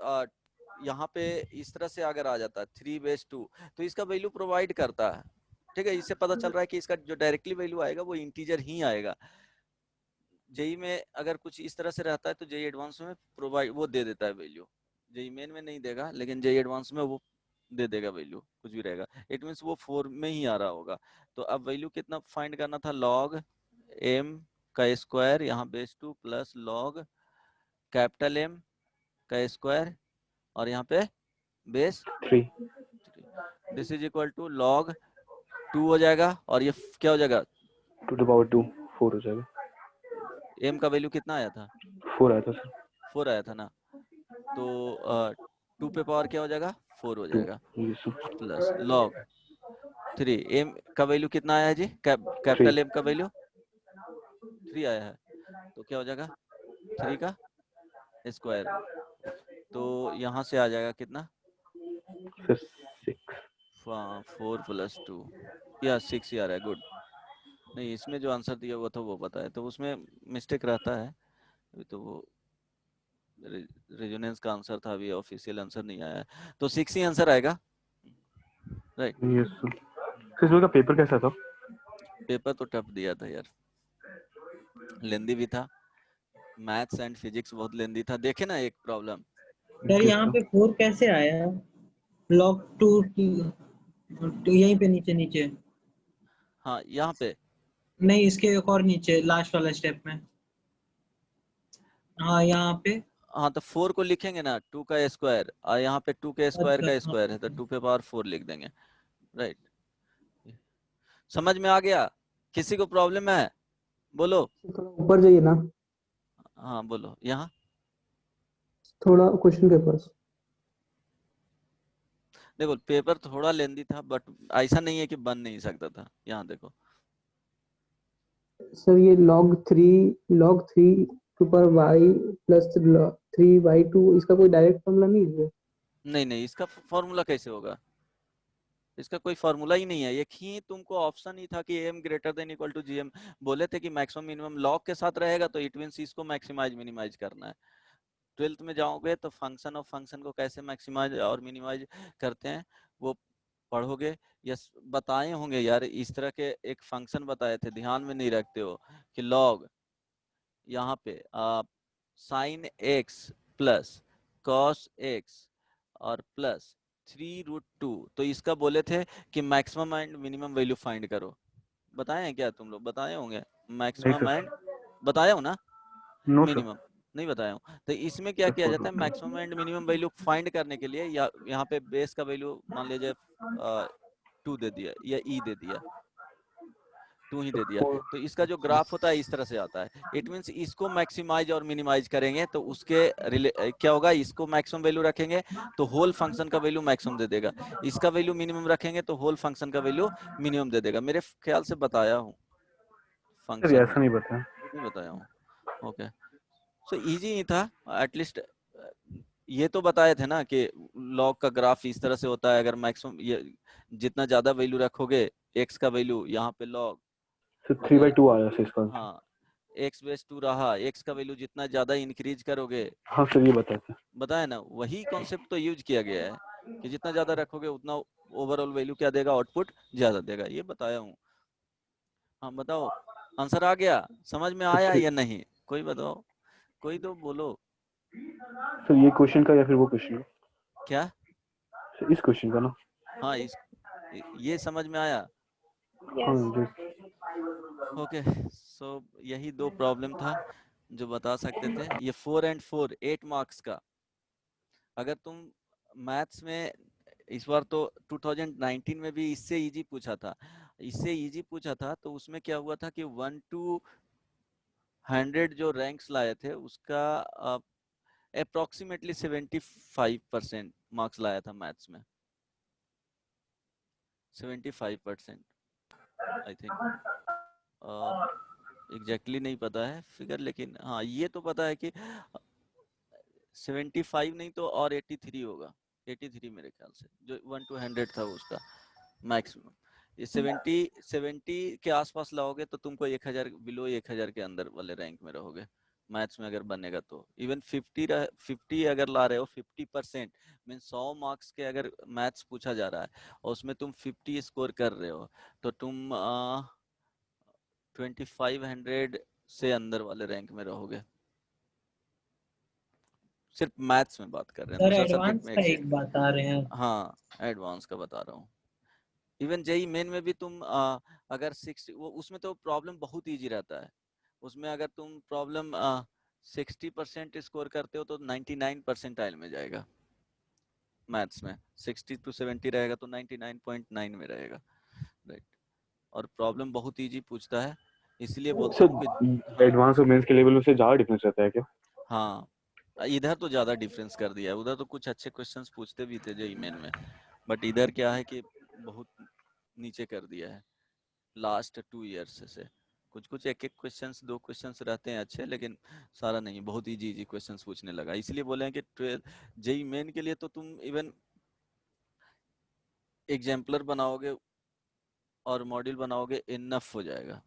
यहाँ पे इस तरह से अगर आ जाता है 3/2 तो इसका वैल्यू प्रोवाइड करता है, ठीक है? इससे पता चल रहा है कि इसका जो डायरेक्टली वैल्यू आएगा वो इंटीजर ही आएगा। जेई में अगर कुछ इस तरह से रहता है तो जेई एडवांस में प्रोवाइड वो दे देता है वैल्यू, जेई मेन में नहीं देगा लेकिन जेई एडवांस में वो दे देगा वैल्यू, कुछ भी रहेगा, इट मींस वो 4 में ही आ रहा होगा। तो अब वैल्यू कितना फाइंड करना था, लॉग m का स्क्वायर यहाँ base 2 plus log capital M का स्क्वायर और यहाँ पे base 3। 3, this is equal to log 2 हो जाएगा और ये क्या हो जाएगा, 2 to power 2 4 हो जाएगा। m का वैल्यू कितना आया था, 4 आया था सर। 4 आया था ना, तो 2 पे पावर क्या हो जाएगा, 4 हो 2। जाएगा Yes, sir. Plus log 3, m का वैल्यू कितना आया है जी, 3। कैपिटल M का वैल्यू 3 आया है, तो क्या हो जाएगा 3 का स्क्वायर, तो यहाँ से आ जाएगा कितना, सर 6। 4 + 2 या 6 ही आ रहा है। गुड। नहीं, इसमें जो आंसर दिया हुआ था वो पता है, तो उसमें मिस्टेक रहता है। अभी तो वो रेजोनेंस का आंसर था, अभी ऑफिशियल आंसर नहीं आया है, तो 6 ही आंसर आएगा। राइट। Yes sir. फिर इसका पेपर कैसा था? पेपर तो टफ दिया था यार, लेंदी भी था, मैथ्स एंड फिजिक्स बहुत लेंदी था। देखे ना एक प्रॉब्लम, सर यस यहाँ सर। पे 4 कैसे आया? log 2 यहीं पे नीचे नीचे, हाँ यहाँ पे नहीं इसके एक और नीचे लास्ट वाला स्टेप में। हाँ यहाँ पे। हाँ, तो 4 को लिखेंगे ना 2 का स्क्वायर, और यहाँ पे 2 के स्क्वायर अच्छा का हाँ। स्क्वायर है, तो 2 पे पावर 4 लिख देंगे। राइट। समझ में आ गया? किसी को प्रॉब्लम है? बोलो। थोड़ा ऊपर जाइए ना, हाँ बोलो। यहाँ थोड़ा क्वेश्चन पेपर। देखो, पेपर थोड़ा लेंदी था, बट ऐसा नहीं है कि बन नहीं सकता था। यहाँ देखो, सर ये log 3 to power y plus 3y2, इसका कोई डायरेक्ट फॉर्मूला नहीं है? नहीं नहीं, इसका फॉर्मूला कैसे होगा? इसका कोई फार्मूला ही नहीं है। एक ही तुमको ऑप्शन ही था कि m > gm, बोले थे कि मैक्सिमम मिनिमम लॉग के साथ रहेगा, तो इट मींस इसको मैक्सिमाइज मिनिमाइज करना है। 12th में जाओगे तो फंक्शन ऑफ फंक्शन को कैसे मैक्सिमाइज और मिनिमाइज करते हैं वो पढ़ोगे। यस, बताए होंगे यार, इस तरह के एक फंक्शन बताए थे, ध्यान में नहीं रखते हो कि लॉग, यहाँ पे आप sin x plus cos x और प्लस 3√2, तो इसका बोले थे कि maximum and minimum value find करो। बताए हैं क्या तुम लोग? बताए होंगे नहीं मैक्सिमम सर। एंड, बताया हो ना? No sir. मिनिमम नहीं बताया हूँ। तो इसमें क्या किया जाता है, maximum and minimum value find करने के लिए, या यहाँ पे बेस का वैल्यू मान लीजिए 2 दे दिया या ई दे दिया, 2 ही दे दिया, तो इसका जो ग्राफ होता है इस तरह से आता है। इट मींस इसको मैक्सिमाइज और मिनिमाइज करेंगे तो उसके क्या होगा, इसको मैक्सिमम वैल्यू रखेंगे तो होल फंक्शन का वैल्यू मैक्सिमम दे देगा, इसका वैल्यू मिनिमम रखेंगे तो होल फंक्शन का वैल्यू मिनिमम दे देगा। मेरे ख्याल से बताया हूँ सर फंक्शन में, ऐसा नहीं बताया। नहीं बताया हूँ? ओके, सो इजी ही था एटलीस्ट। ये तो बताए थे ना कि लॉग का ग्राफ इस तरह से होता है, अगर मैक्सिमम ये जितना ज्यादा वैल्यू रखोगे एक्स का वैल्यू, यहाँ पे लॉग, सर अगर 3/2 आया सर इसका आंसर। हाँ x बेस 2 रहा, x का वैल्यू जितना ज्यादा इंक्रीज करोगे, हाँ सर ये बताया था। बताया ना, वही कॉन्सेप्ट तो यूज किया गया है कि जितना ज्यादा रखोगे उतना ओवरऑल वैल्यू क्या देगा, आउटपुट ज्यादा देगा। ये बताया हूँ। हाँ बताओ, आंसर आ गया? समझ में आया सर या नहीं? कोई बताओ, कोई तो बोलो। सर ये क्वेश्चन का या फिर वो क्वेश्चन का? क्या? सर इस क्वेश्चन का ना? हाँ ये समझ में आया? हाँ Yes. जी। ओके, सो यही 2 प्रॉब्लम था जो बता सकते थे। ये 4 and 4 8 मार्क्स का। अगर तुम मैथ्स में इस बार तो 2019 में भी इससे इजी पूछा था, इससे इजी पूछा था, तो उसमें क्या हुआ था कि 1 to 100 जो रैंक्स लाए थे उसका अप्रोक्सीमेटली 75% मार्क्स लाया था मैथ्स में, 75% आई थिंक। एग्जैक्टली नहीं पता है फिगर, लेकिन हाँ ये तो पता है कि 75 नहीं तो और 83 होगा, 83 मेरे ख्याल से, जो 1 to 100 था उसका मैक्सिमम। ये 70 के आसपास लाओगे तो तुमको 1000 बिलो 1000 के अंदर वाले रैंक में रहोगे मैथ्स में, अगर बनेगा तो। इवन 50 अगर ला रहे हो, 50% मीन 100 मार्क्स के अगर मैथ्स पूछा जा रहा है और उसमें तुम 50 स्कोर कर रहे हो, तो तुम 2500 से अंदर वाले रैंक में रहोगे। सिर्फ मैथ्स में बात कर रहे हैं, सर दूसरा सब्जेक्ट एडवांस में का एक्सेस। एक बता रहे हैं। हाँ एडवांस का बता रहा हूँ। इवन जेई मेन में भी तुम अगर 60, वो उसमें तो प्रॉब्लम बहुत इजी रहता है। उसमें अगर तुम प्रॉब्लम 60% स्कोर करते हो तो 99 परसेंटाइल में जाएगा। मैथ्स में 60 to 70 रहेगा तो 99.9 में रहेगा। राइट। और प्रॉब्लम बहुत इजी पूछता है, इसलिए बोलता हूँ कि सर हाँ एडवांस और मेंस के लेवल में से ज्यादा डिफरेंस रहता है क्या? हाँ, इधर तो ज्यादा डिफरेंस कर दिया है, उधर तो कुछ अच्छे क्वेश्चंस पूछते भी थे जेई मेन में, बट इधर क्या है कि बहुत नीचे कर दिया है लास्ट 2 इयर्स से। कुछ कुछ एक एक क्वेश्चंस 2 क्वेश्चंस रहते हैं अच्छे, लेकिन सारा नहीं, बहुत इजी इजी क्वेश्चंस पूछने लगा। इसलिए बोले हैं कि जेई मेन के लिए तो तुम इवन एग्जाम्पलर बनाओगे और मॉड्यूल बनाओगे इनफ हो जाएगा।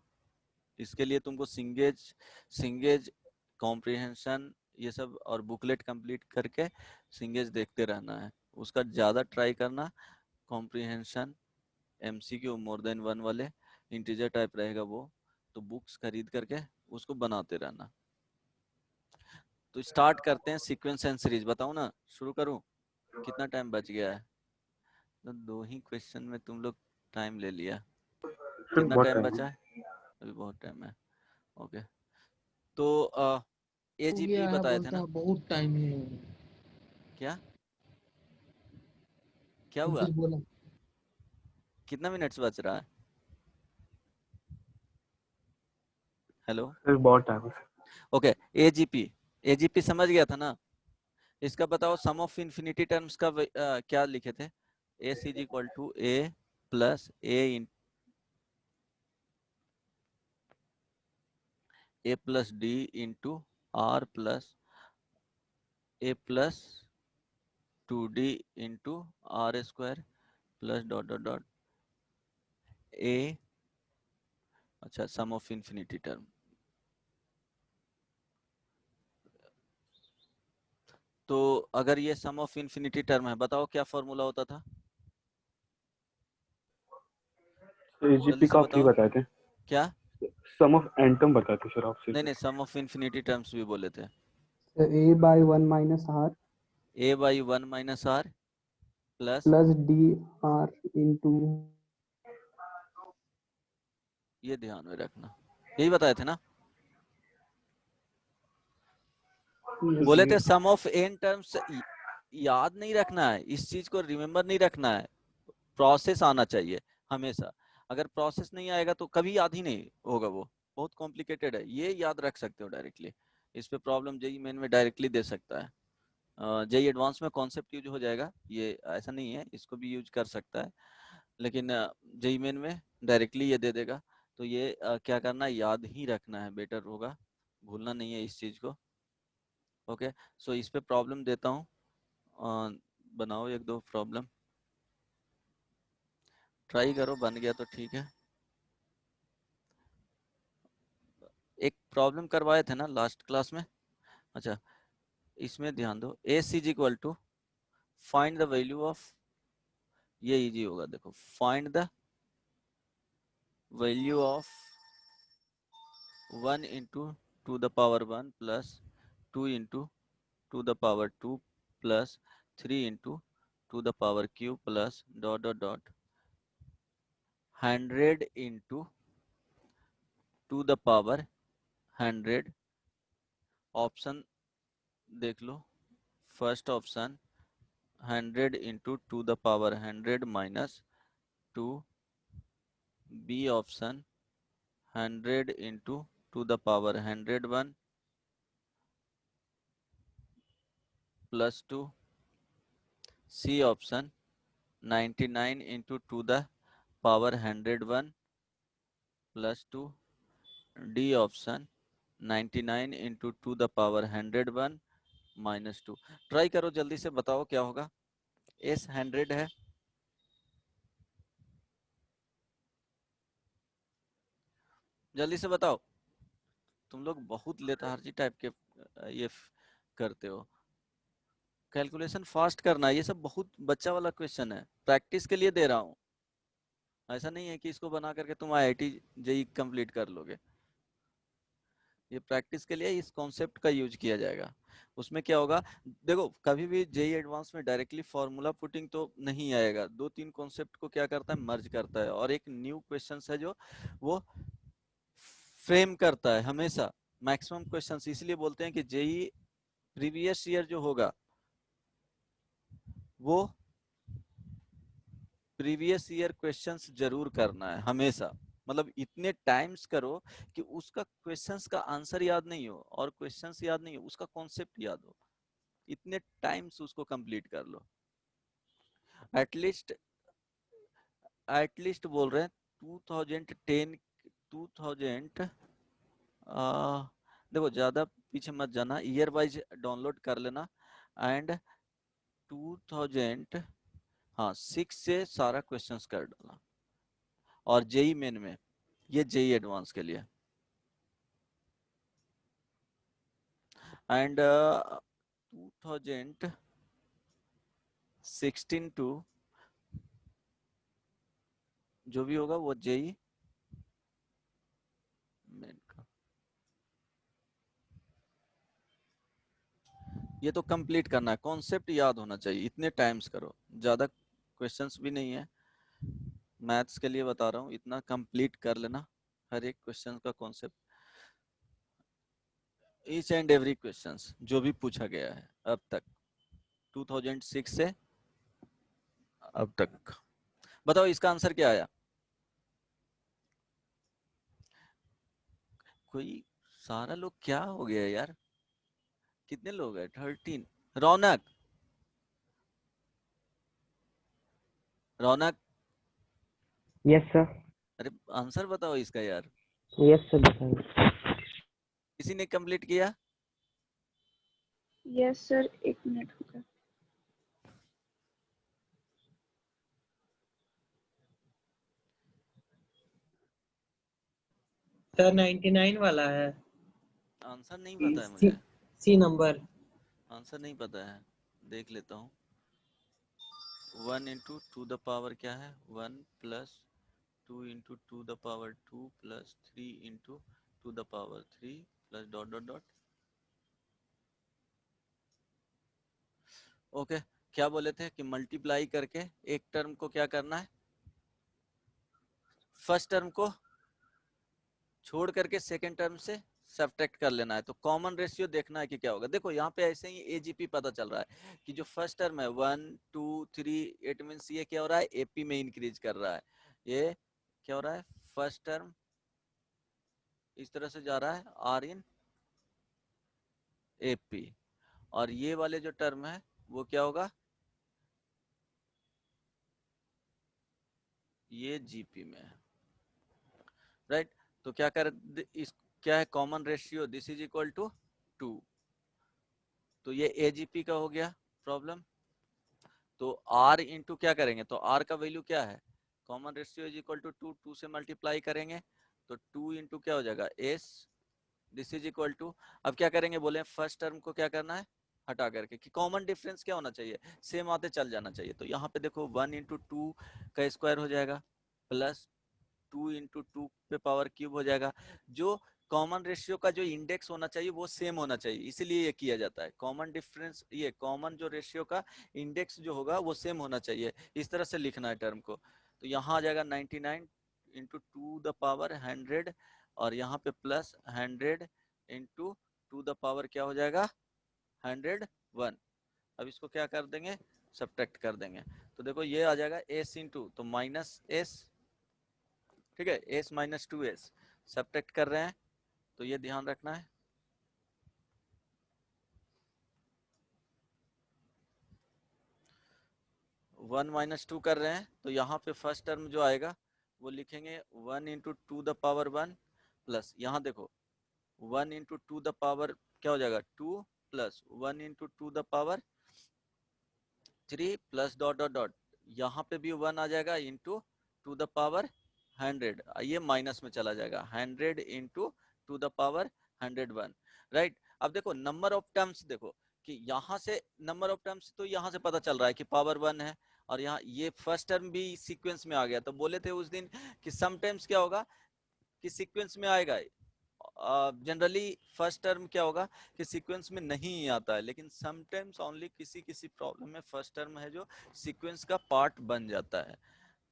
इसके लिए तुमको सिंगेज कॉम्प्रिहेंशन ये सब और बुकलेट कंप्लीट करके सिंगेज देखते रहना है। उसका ज़्यादा ट्राई करना। कॉम्प्रिहेंशन MCQ मोर देन 1 वाले इंटीजर टाइप रहेगा वो, तो बुक्स खरीद करके उसको बनाते रहना। तो स्टार्ट करते हैं सीक्वेंस एंड सीरीज। बताऊं ना, शुरू करूं? कितना टाइम बच गया है? तो 2 ही क्वेश्चन में तुम लोग टाइम ले लिया। फिर कितना बहुत टाइम टाइम बचा है? अभी बहुत टाइम है। ओके, तो हो AGP गया है, बताए थे बोलता ना? है बहुत टाइम है। क्या क्या तुम हुआ? कुछ बोला? कितना मिनट्स बच रहा है? हेलो। फिर बहुत टाइम है। ओके, AGP समझ गया था ना? इसका बताओ सम ऑफ इन्फिनिटी टर्म्स का क्या लिखे थे? S is equal to A plus A plus D into R plus A plus 2D into R square plus dot dot dot A। अच्छा, सम ऑफ इन्फिनिटी टर्म। तो अगर ये सम ऑफ इन्फिनिटी टर्म है, बताओ क्या फॉर्मूला होता था? तो जल्दी एजीपी से का आप ये बताओ। बताए थे, क्या? सम ऑफ एंटम बताए थे सर आप नहीं सिर्फ। नहीं, सम ऑफ इन्फिनिटी टर्म्स भी बोले थे। A by 1 minus R A by 1 minus R plus plus dr into ये ध्यान में रखना, यही बताए थे ना? बोले थे सम ऑफ n टर्म्स। याद नहीं रखना है, इस चीज को रिमेम्बर नहीं रखना है, प्रोसेस आना चाहिए हमेशा। अगर प्रोसेस नहीं आएगा तो कभी याद ही नहीं होगा, वो बहुत कॉम्प्लिकेटेड है। ये याद रख सकते हो डायरेक्टली, इस पे प्रॉब्लम जेई मेन में डायरेक्टली दे सकता है। जेई एडवांस में कॉन्सेप्ट यूज हो जाएगा, ये ऐसा नहीं है, इसको भी यूज कर सकता है, लेकिन जेई मेन में डायरेक्टली ये दे देगा। तो ये क्या करना है, याद ही रखना है, बेटर होगा, भूलना नहीं है इस चीज को। ओके, सो इस पे प्रॉब्लम देता हूँ, बनाओ 1-2 प्रॉब्लम, ट्राई करो, बन गया तो ठीक है। एक प्रॉब्लम करवाए थे ना लास्ट क्लास में? अच्छा, इसमें ध्यान दो। S is equal to find the value of, ये इजी होगा, देखो, find the value of 1 into to the power 1 plus 2 into to the power 2 plus 3 into to the power Q plus dot dot dot 100 into to the power 100। Option देख लो, first option 100 into to the power 100 माइनस 2, B option 100 into to the power 101 plus 2, C option 99 into to the power 101 plus 2, D option 99 into to the power 101 minus 2। Try करो, जल्दी से बताओ क्या होगा। एस 100 है, जल्दी से बताओ। तुम लोग बहुत लेथार्जी टाइप के ये करते हो। कैलकुलेशन फास्ट करना है, ये सब बहुत बच्चा वाला क्वेश्चन है, प्रैक्टिस के लिए दे रहा हूँ। ऐसा नहीं है कि इसको बना करके तुम IIT जेई कंप्लीट कर लोगे, ये प्रैक्टिस के लिए इस कॉन्सेप्ट का यूज किया जाएगा। उसमें क्या होगा, देखो, कभी भी जेई एडवांस में डायरेक्टली फॉर्मूला पुटिंग तो नहीं आएगा, 2-3 कॉन्सेप्ट को क्या करता है, मर्ज करता है, और एक न्यू क्वेश्चन है जो वो फ्रेम करता है हमेशा। मैक्सिमम क्वेश्चंस इसलिए बोलते हैं कि जेई प्रीवियस ईयर जो होगा वो प्रीवियस ईयर क्वेश्चंस जरूर करना है हमेशा, मतलब इतने टाइम्स करो कि उसका क्वेश्चंस का आंसर याद नहीं हो और क्वेश्चंस याद नहीं हो, उसका कॉन्सेप्ट याद हो, इतने टाइम्स उसको कंप्लीट कर लो। एटलीस्ट बोल रहे हैं 2010, 2000, देखो ज्यादा पीछे मत जाना, ईयर वाइज डाउनलोड कर लेना। एंड 2000, हाँ 6 से सारा क्वेश्चंस कर डाला। और जेई मेन में, ये जेई एडवांस के लिए। एंड 2016 टू जो भी होगा वो जेई मेन का, ये तो कंप्लीट करना है, कॉन्सेप्ट याद होना चाहिए, इतने टाइम्स करो, ज्यादा क्वेश्चंस भी नहीं है, मैथ्स के लिए बता रहा हूँ, इतना कंप्लीट कर लेना हर एक क्वेश्चन का concept, each and every questions जो भी पूछा गया है अब तक 2006 से अब तक। बताओ इसका आंसर क्या आया? कोई सारा लोग क्या हो गया यार, कितने लोग हैं? 13। रौनक, रौनक यस सर। अरे आंसर बताओ इसका यार। यस सर बताइए। किसी ने कंप्लीट किया? यस सर, 1 मिनट हो गया। सर 99 वाला है। आंसर नहीं पता है सी, मुझे, सी नंबर। आंसर नहीं पता है, देख लेता हूँ। 1 इंटू टू द पावर क्या है? 1 plus 2 into to the power 2 plus 3 into to the power 3 plus dot dot dot. Okay, क्या बोले थे कि मल्टीप्लाई करके एक टर्म को क्या करना है, फर्स्ट टर्म को छोड़ करके सेकेंड टर्म से सब्ट्रैक्ट कर लेना है। तो कॉमन रेशियो देखना है कि क्या होगा। देखो यहाँ पे ऐसे ही एजीपी पता चल रहा है कि जो फर्स्ट टर्म है 1 2 3, इट मींस ये क्या हो रहा है, एपी में इंक्रीज कर रहा है। ये क्या हो रहा है, फर्स्ट टर्म इस तरह से जा रहा है आर इन एपी, और ये वाले जो टर्म है वो क्या होगा, ये जीपी में है, राइट। तो क्या कर इस, क्या है common ratio, this is equal to 2, तो ये एजीपी का हो गया प्रॉब्लम। तो r इंटू क्या करेंगे, तो r का वैल्यू क्या है, common ratio is equal to 2, 2 से मल्टीप्लाई करेंगे तो 2 इंटू क्या हो जाएगा s, this is equal to, अब क्या करेंगे बोले फर्स्ट टर्म को क्या करना है हटा करके, कि कॉमन डिफरेंस क्या होना चाहिए, सेम आते चल जाना चाहिए। तो यहाँ पे देखो 1 इंटू टू का स्क्वायर हो जाएगा प्लस 2 इंटू टू पे पावर क्यूब हो जाएगा। जो कॉमन रेशियो का जो इंडेक्स होना चाहिए वो सेम होना चाहिए, इसीलिए ये किया जाता है। कॉमन डिफरेंस, ये कॉमन जो रेशियो का इंडेक्स जो होगा वो सेम होना चाहिए, इस तरह से लिखना है टर्म को। तो यहाँ आ जाएगा 99 इंटू टू द पावर 100, और यहाँ पे plus 100 into to the power क्या हो जाएगा 101। अब इसको क्या कर देंगे, सब्ट्रैक्ट कर देंगे। तो देखो ये आ जाएगा s इंटू, तो माइनस s, ठीक है, s माइनस 2s सब्ट्रैक्ट कर रहे हैं, तो ये ध्यान रखना है। वन माइनस टू कर रहे हैं तो यहाँ पे फर्स्ट टर्म जो आएगा वो लिखेंगे 1 into to the power 1 plus, यहाँ देखो 1 इंटू टू द पावर क्या हो जाएगा 2 plus 1 into to the power 3 plus dot dot dot, यहाँ पे भी 1 आ जाएगा इंटू टू द पावर 100, ये माइनस में चला जाएगा 100 into to the power 101, right. अब देखो नंबर ऑफ टर्म्स, देखो कि यहाँ से नंबर ऑफ टर्म्स तो यहाँ से पता चल रहा है कि पावर 1 है, और यहाँ ये फर्स्ट टर्म भी सीक्वेंस में आ गया। तो बोले थे उस दिन कि समटाइम्स क्या होगा कि सीक्वेंस में आएगा, जनरली फर्स्ट टर्म क्या होगा कि सीक्वेंस में नहीं आता है, लेकिन समटाइम्स ओनली किसी किसी प्रॉब्लम में फर्स्ट टर्म है जो सीक्वेंस का पार्ट बन जाता है।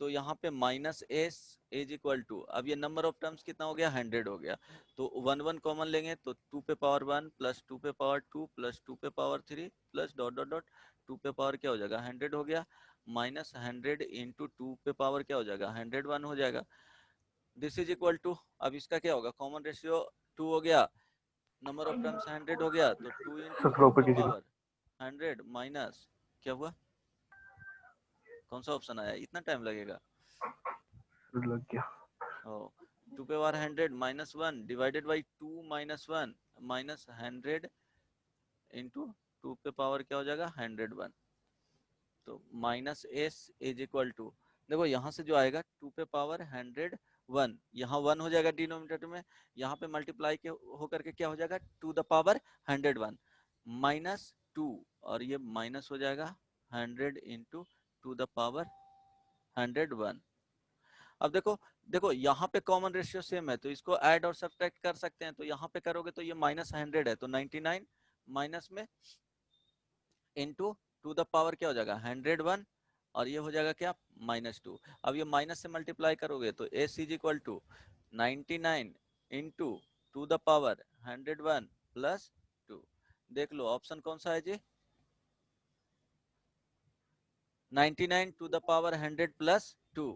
तो यहाँ पे minus S is equal to, अब ये नंबर ऑफ टर्म्स कितना हो गया 100 हो गया, तो 1 1 कॉमन लेंगे तो 2 पे पावर 1 प्लस 2 पे पावर 2 प्लस 2 पे power 3 plus dot dot dot 2 पे पावर क्या हो जाएगा 100 हो गया, माइनस 100 इंटू 2 पे पावर क्या हो जाएगा 101 हो जाएगा, दिस इज इक्वल टू, अब इसका क्या होगा कॉमन रेशियो 2 हो गया, नंबर ऑफ टर्म्स 100 हो गया, तो 2 इंटू सर थोड़ा 2 ऊपर पे कीजिएगा। पावर 100 माइनस क्या हुआ, कौन सा ऑप्शन आया, इतना टाइम लगेगा, लग गया। ओ 2 पे power 100 minus 1 divided by 2 minus 1 minus 100 into 2 पे पावर क्या हो जाएगा 101। तो minus S is equal to, देखो यहाँ से जो आएगा 2 पे पावर 101, यहाँ 1 हो जाएगा डिनोमिनेटर में, यहाँ पे मल्टीप्लाई के होकर के क्या हो जाएगा 2 द पावर 101 माइनस 2, और ये माइनस हो जाएगा 100 इंटू 2 द पावर 101। अब देखो देखो यहाँ पे कॉमन रेशियो सेम है तो इसको ऐड और सब्ट्रैक्ट कर सकते हैं, तो यहाँ पे करोगे तो ये माइनस 100 है तो 99 माइनस में इंटू 2 द पावर क्या हो जाएगा 101, और ये हो जाएगा क्या -2। अब ये माइनस से मल्टीप्लाई करोगे तो s is equal to 99 into 2 the power 101 plus 2। देख लो ऑप्शन कौन सा है जी, 99 to the power 100 plus 2,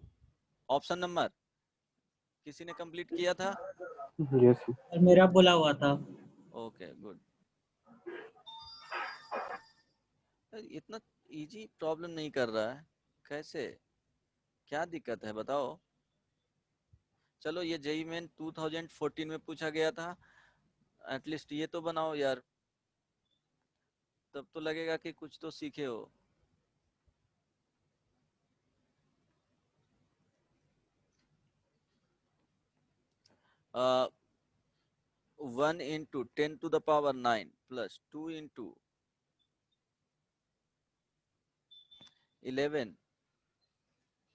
option number किसी ने कंप्लीट किया था? यस और मेरा बोला हुआ था। Okay good. इतना इजी प्रॉब्लम नहीं कर रहा है, कैसे, क्या दिक्कत है बताओ? चलो ये जेई मेन 2014 में पूछा गया था, एटलीस्ट ये तो बनाओ यार, तब तो लगेगा कि कुछ तो सीखे हो। uh, 1 into 10 to the power 9 plus 2 into 11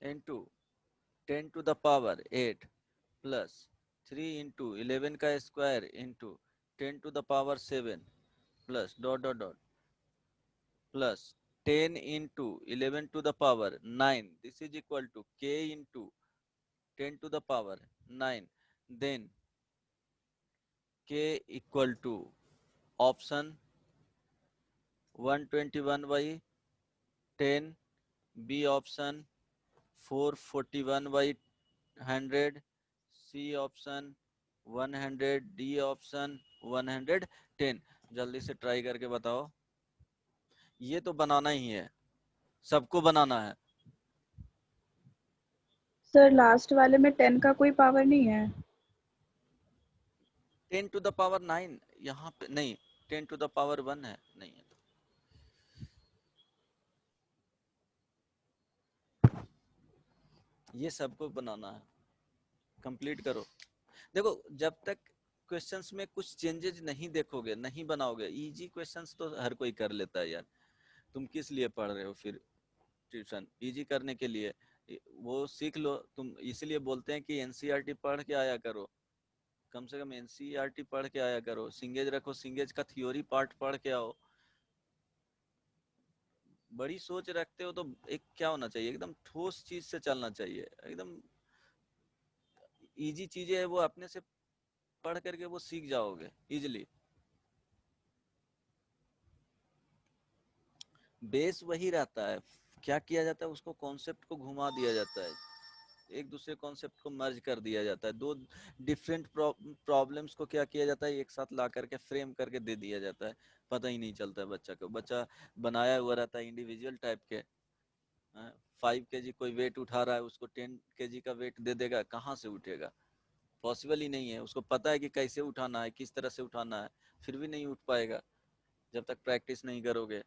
into 10 to the power 8 plus 3 into 11 का square into 10 to the power 7 plus dot dot dot plus 10 into 11 to the power 9, this is equal to k into 10 to the power 9, then k equal to option 121 by 10, B option 441 by 100, C option 100, D option 110। जल्दी से ट्राई करके बताओ, ये तो बनाना ही है, सबको बनाना है। सर लास्ट वाले में 10 का कोई पावर नहीं है। 10 टू द पावर 9 यहाँ पे नहीं, 10 टू द पावर 1 है, नहीं है। ये सबको बनाना है, कंप्लीट करो। देखो जब तक क्वेश्चंस में कुछ चेंजेस नहीं देखोगे, नहीं बनाओगे, इजी क्वेश्चंस तो हर कोई कर लेता है यार, तुम किस लिए पढ़ रहे हो फिर ट्यूशन? इजी करने के लिए, वो सीख लो तुम। इसलिए बोलते हैं कि एनसीईआरटी पढ़ के आया करो, कम से कम एनसीईआरटी पढ़ के आया करो, सिंगेज रखो, सिंगेज का थ्योरी पार्ट पढ़ के आओ। बड़ी सोच रखते हो तो एक क्या होना चाहिए, एकदम ठोस चीज से चलना चाहिए, एकदम इजी चीजें है वो अपने से पढ़ करके वो सीख जाओगे इजिली। बेस वही रहता है, क्या किया जाता है उसको कॉन्सेप्ट को घुमा दिया जाता है, एक दूसरे कॉन्सेप्ट को मर्ज कर दिया जाता है, दो डिफरेंट प्रॉब्लम्स को क्या किया जाता है एक साथ ला करके फ्रेम करके दे दिया जाता है, पता ही नहीं चलता है बच्चा को। बच्चा बनाया हुआ रहता है इंडिविजुअल टाइप के, 5 kg कोई वेट उठा रहा है, उसको 10 kg का वेट दे देगा, कहाँ से उठेगा? पॉसिबल ही नहीं है। उसको पता है कि कैसे उठाना है, किस तरह से उठाना है, फिर भी नहीं उठ पाएगा जब तक प्रैक्टिस नहीं करोगे।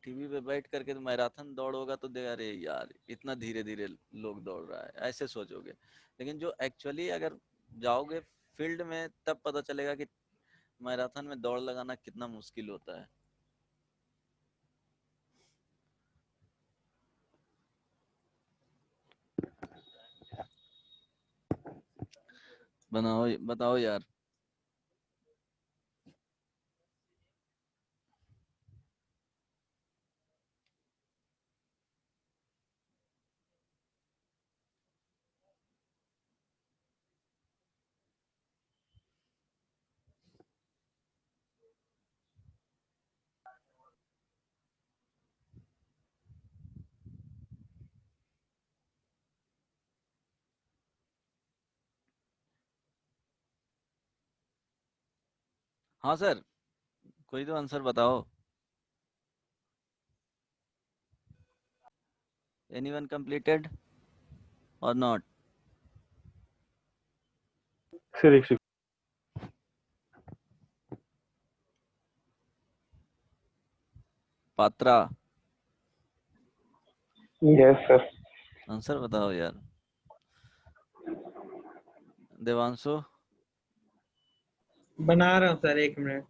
टीवी पे बैठ करके तो मैराथन दौड़ोगा तो देगा, अरे यार इतना धीरे धीरे लोग दौड़ रहा है, ऐसे सोचोगे। लेकिन जो एक्चुअली अगर जाओगे फील्ड में तब पता चलेगा कि मैराथन में दौड़ लगाना कितना मुश्किल होता है। बनाओ, बताओ यार। हाँ सर, कोई तो आंसर बताओ। एनीवन कंप्लीटेड और नॉट? सर एक पात्रा, यस सर। आंसर बताओ यार। देवांशु, बना रहा हूँ सर, 1 मिनट।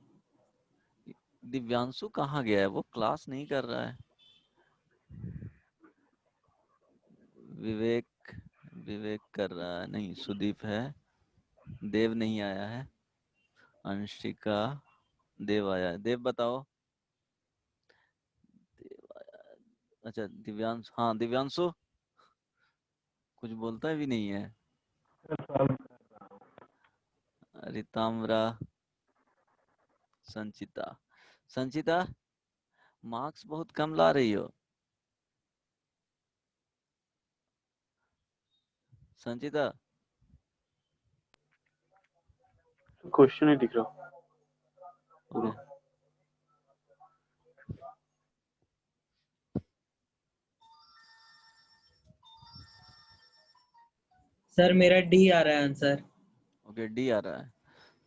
दिव्यांशु कहाँ गया है? वो क्लास नहीं कर रहा है। विवेक, विवेक कर रहा है नहीं, सुदीप है, देव नहीं आया है, अंशिका, देव आया है। देव बताओ। देव आया है। अच्छा दिव्यांशु, हाँ दिव्यांशु कुछ बोलता भी नहीं है। रिताम्रा, संचिता, संचिता मार्क्स बहुत कम ला रही हो। संचिता, क्वेश्चन ही दिख रहा। ओके। सर मेरा डी आ रहा है आंसर। ओके डी आ रहा है,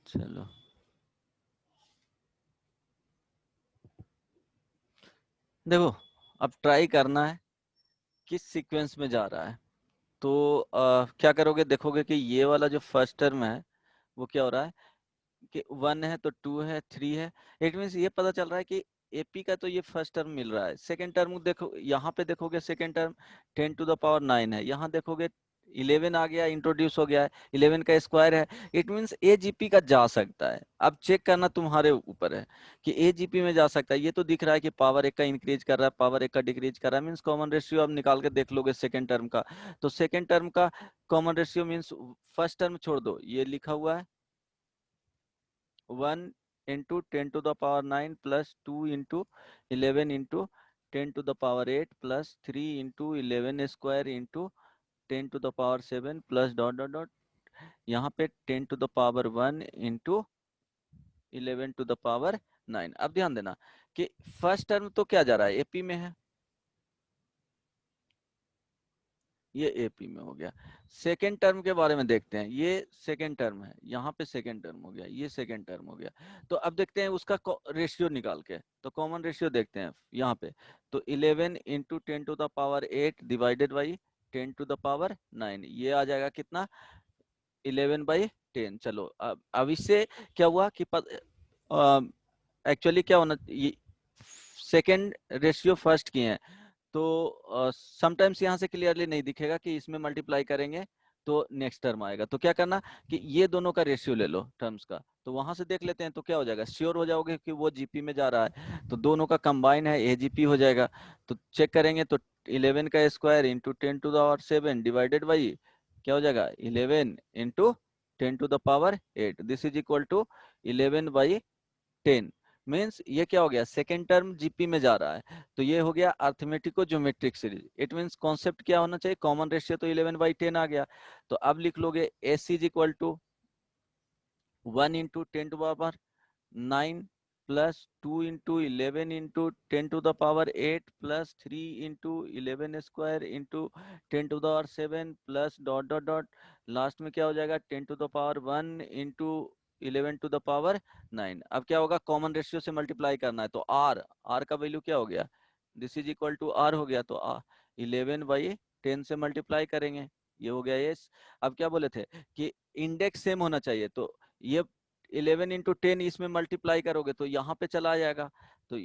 चलो। देखो अब ट्राई करना है किस सीक्वेंस में जा रहा है। तो क्या करोगे, देखोगे कि ये वाला जो फर्स्ट टर्म है वो क्या हो रहा है कि 1 है तो 2 है 3 है। इट मीन्स ये पता चल रहा है कि एपी का तो ये फर्स्ट टर्म मिल रहा है। सेकंड टर्म देखो, यहाँ पे देखोगे second term 10 to the power 9 है, यहाँ देखोगे 11 आ गया, इंट्रोड्यूस हो गया है, 11 का स्क्वायर है। इट मीन्स एजीपी का जा सकता है। अब चेक करना तुम्हारे ऊपर है कि एजीपी में जा सकता है। ये तो दिख रहा है कि पावर 1 का इंक्रीज कर रहा है, पावर 1 का डिक्रीज कर रहा है, मीन्स कॉमन रेशियो अब निकाल के देख लोगे सेकेंड टर्म का। तो सेकेंड टर्म का common ratio means first term छोड़ दो, ये लिखा हुआ है 1 into 10 to the power 9 plus 2 into 11 into 10 to the power 8 plus 3 into 11 square into 10 to the power 7 plus dot dot dot, यहाँ पे 10 to the power 1 into 11 to the power 9। अब ध्यान देना कि फर्स्ट टर्म तो क्या जा रहा है, एपी में है, ये एपी में हो गया। सेकेंड टर्म के बारे में देखते हैं, ये सेकेंड टर्म है, यहाँ पे सेकेंड टर्म हो गया, ये सेकेंड टर्म हो गया। तो अब देखते हैं उसका रेशियो निकाल के, तो कॉमन रेशियो देखते हैं यहाँ पे। तो 11 into 10 to the power 8 divided by 10 to the power 9, ये आ जाएगा कितना 11/10। चलो अब इससे क्या हुआ कि एक्चुअली क्या होना, सेकेंड रेशियो फर्स्ट किए हैं, तो समटाइम्स यहाँ से क्लियरली नहीं दिखेगा कि इसमें मल्टीप्लाई करेंगे तो नेक्स्ट टर्म आएगा। तो क्या करना कि ये दोनों का रेशियो ले लो टर्म्स का, तो वहां से देख लेते हैं। तो क्या हो जाएगा, श्योर हो जाओगे कि वो जीपी में जा रहा है, तो दोनों का कंबाइन है, एजीपी हो जाएगा। तो चेक करेंगे तो 11 का square into 10 to the power 7 divided by क्या हो जाएगा 11 into 10 to the power 8, this is equal to 11/10। Means ये क्या हो गया, सेकेंड टर्म जीपी में जा रहा है। तो ये हो गया अर्थमेटिको geometric series. It means concept क्या होना चाहिए, कॉमन रेशियो तो 11/10 आ गया। तो अब लिख लोगे S is equal to 1 into 10 to power 9 plus 2 into 11 into 10 to the power 8 plus 3 into 11 square into 10 to the power 7 plus dot dot dot, last में क्या हो जाएगा 10 to the power 1 into 11 to the power 9। अब क्या होगा, कॉमन रेशियो से मल्टीप्लाई करना है, तो आर का वैल्यू क्या हो गया, this is equal to R हो गया। तो 11/10 से मल्टीप्लाई करेंगे, ये हो गया यस। अब क्या बोले थे कि इंडेक्स सेम होना चाहिए, तो ये 11 इंटू 10 इसमें मल्टीप्लाई करोगे तो यहाँ पे चला जाएगा, तो